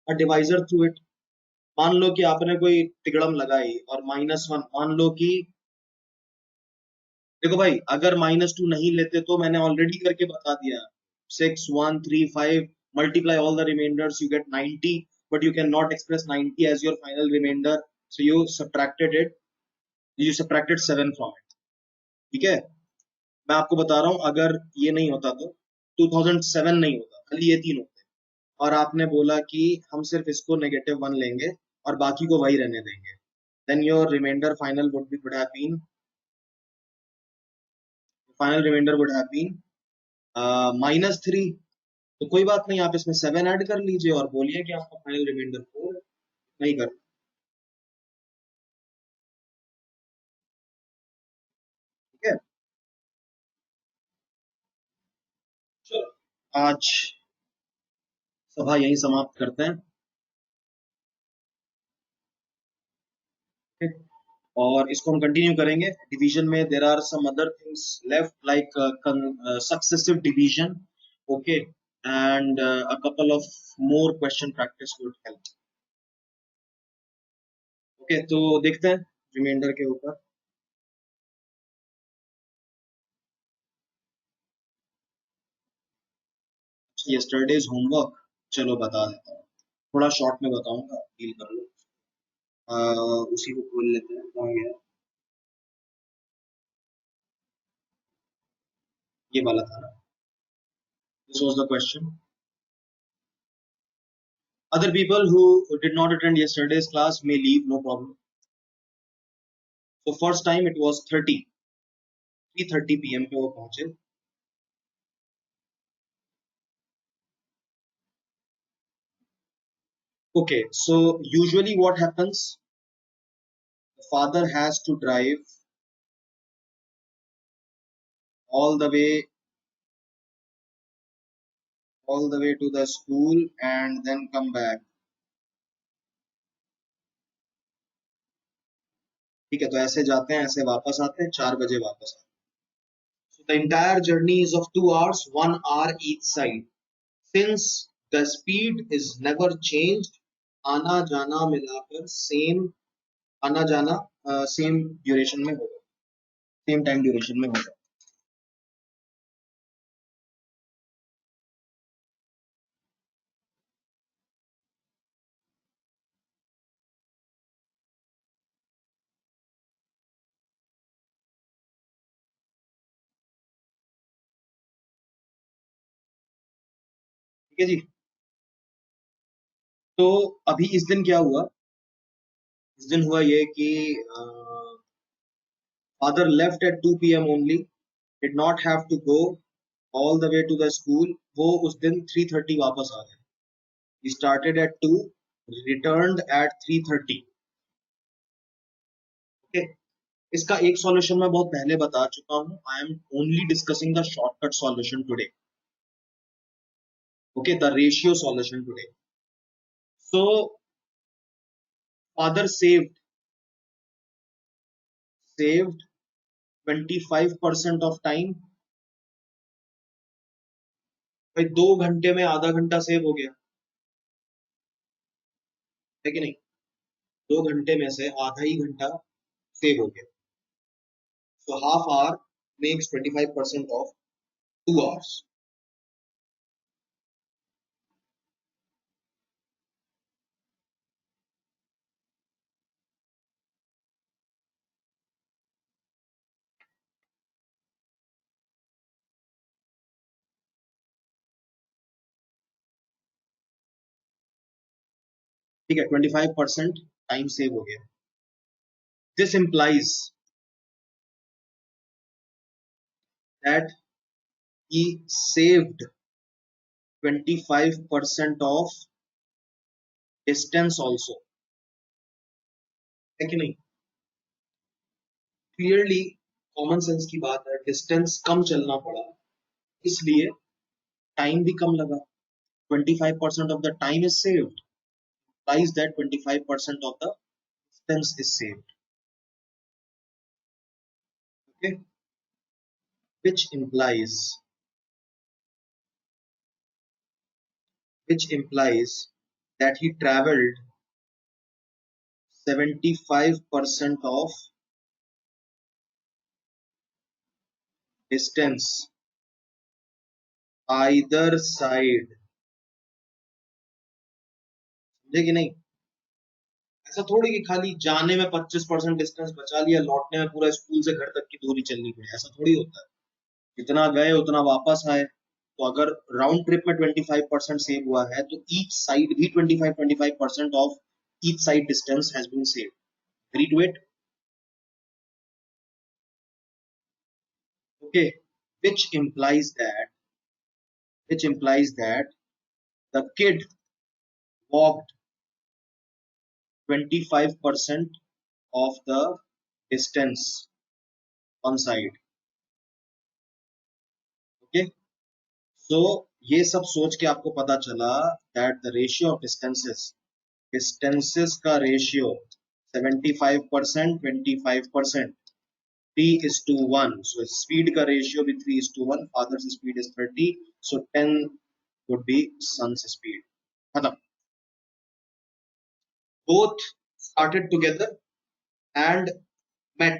a divisor through it. मान लो कि आपने कोई तिगड़म लगाई और -1, मान लो कि, देखो भाई, अगर -2 नहीं लेते तो मैंने ऑलरेडी करके बता दिया. 6, 1, 3, 5, multiply all the remainders, you get 90, but you can not express 90 as your final remainder, so you subtracted 7 from it. ठीक है. मैं आपको बता रहा हूँ, अगर ये नहीं होता तो 2007 नहीं होता, खाली ये 3 होते, और आपने बोला कि हम सिर्फ इसको -1 लेंगे और बाकी को वही रहने देंगे, then your remainder final would have been final remainder would have been -3. तो कोई बात नहीं, आप इसमें 7 ऐड कर लीजिए और बोलिए कि आपका फाइनल रिमाइंडर 4 नहीं कर. ठीक है. आज सभा यहीं समाप्त करते हैं। ठीक? और इसको हम कंटिन्यू करेंगे। डिवीजन में there are some other things left like successive division, okay, and a couple of more question practice would help. Okay, तो देखते हैं रिमाइंडर के ऊपर। यस्टरडेज होमवर्क चलो बता देता हूँ, थोड़ा शॉर्ट में बताऊंगा, डील कर लो। उसी को खोल लेते हैं, कहाँ गया, ये वाला था ना। This was the question. Other people who did not attend yesterday's class may leave, no problem. So first time it was 3:30 p.m. पे वो पहुंचे। Okay, so usually what happens? The father has to drive all the way to the school and then come back. ठीक है, तो ऐसे जाते हैं, ऐसे वापस आते हैं, 4 बजे वापस आते हैं। So the entire journey is of 2 hours, 1 hour each side. Since the speed is never changed, आना जाना मिलाकर आना जाना सेम ड्यूरेशन में होगा, सेम टाइम ड्यूरेशन में होगा। ठीक है जी। तो अभी इस दिन क्या हुआ? इस दिन हुआ ये कि father left at 2 p.m. Only, did not have to go all the way to the school. वो उस दिन 3:30 वापस आ गए। He started at 2, returned at 3:30। Okay, इसका एक सॉल्यूशन मैं बहुत पहले बता चुका हूं। I am only discussing the shortcut solution today. Okay, the ratio solution today. So father saved 25% of time. भाई 2 घंटे में आधा घंटा सेव हो गया है कि नहीं? 2 घंटे में से आधा ही घंटा सेव हो गया। So half hour makes 25% of 2 hours। ठीक है, 25% टाइम सेव हो गया। This implies that he saved 25% of distance also, है कि नहीं? क्लियरली कॉमन सेंस की बात है, डिस्टेंस कम चलना पड़ा, इसलिए टाइम भी कम लगा। 25% of the time is saved, implies that 25% of the distance is saved। Okay, which implies that he traveled 75% of distance either side। समझे कि नहीं? ऐसा थोड़ी कि खाली जाने में 25% डिस्टेंस बचा लिया, लौटने में पूरा स्कूल से घर तक की दूरी चलनी पड़ी, ऐसा थोड़ी होता है। जितना गए उतना वापस आए। तो अगर राउंड ट्रिप में 25% सेव हुआ है, तो ईच साइड भी 25% of each side distance has been saved. Agree to it? Okay, which implies that the kid walked 25% of the distance on side। Okay, so ये सब सोच के आपको पता चला that the ratio of distances का ratio 75%, 25%, 3:1. So speed का ratio भी 3:1. Father's speed is 30, so 10 would be son's speed. खत्म. Both started together and met.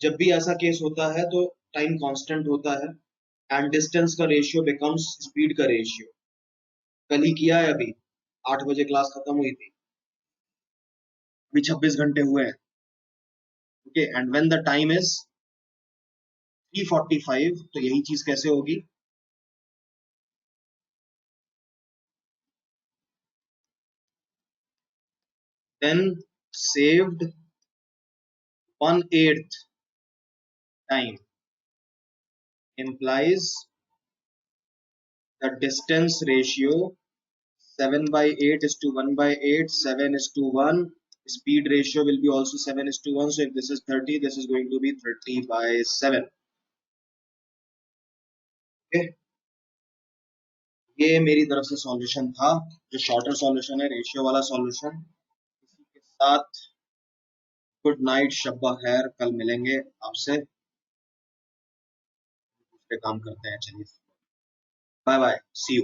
जब भी ऐसा केस होता है तो टाइम कांस्टेंट होता है एंड डिस्टेंस का रेशियो बिकम्स स्पीड का रेशियो. कल ही किया है अभी, 8 बजे क्लास खत्म हुई थी, अभी 26 घंटे हुए हैं. Okay, and when the time is 3:45, तो यही चीज कैसे होगी? Then saved 1/8 time implies the distance ratio 7/8:1/8, 7:1. Speed ratio will be also 7:1. So if this is 30, this is going to be 30/7. Okay, ये मेरी तरफ से सॉल्यूशन था, जो शॉर्टर सॉल्यूशन है, रेशियो वाला सॉल्यूशन. इसी के साथ गुड नाइट, शब्बा खैर. कल मिलेंगे आपसे, दूसरे काम करते हैं. चलिए, बाय बाय, सी यू.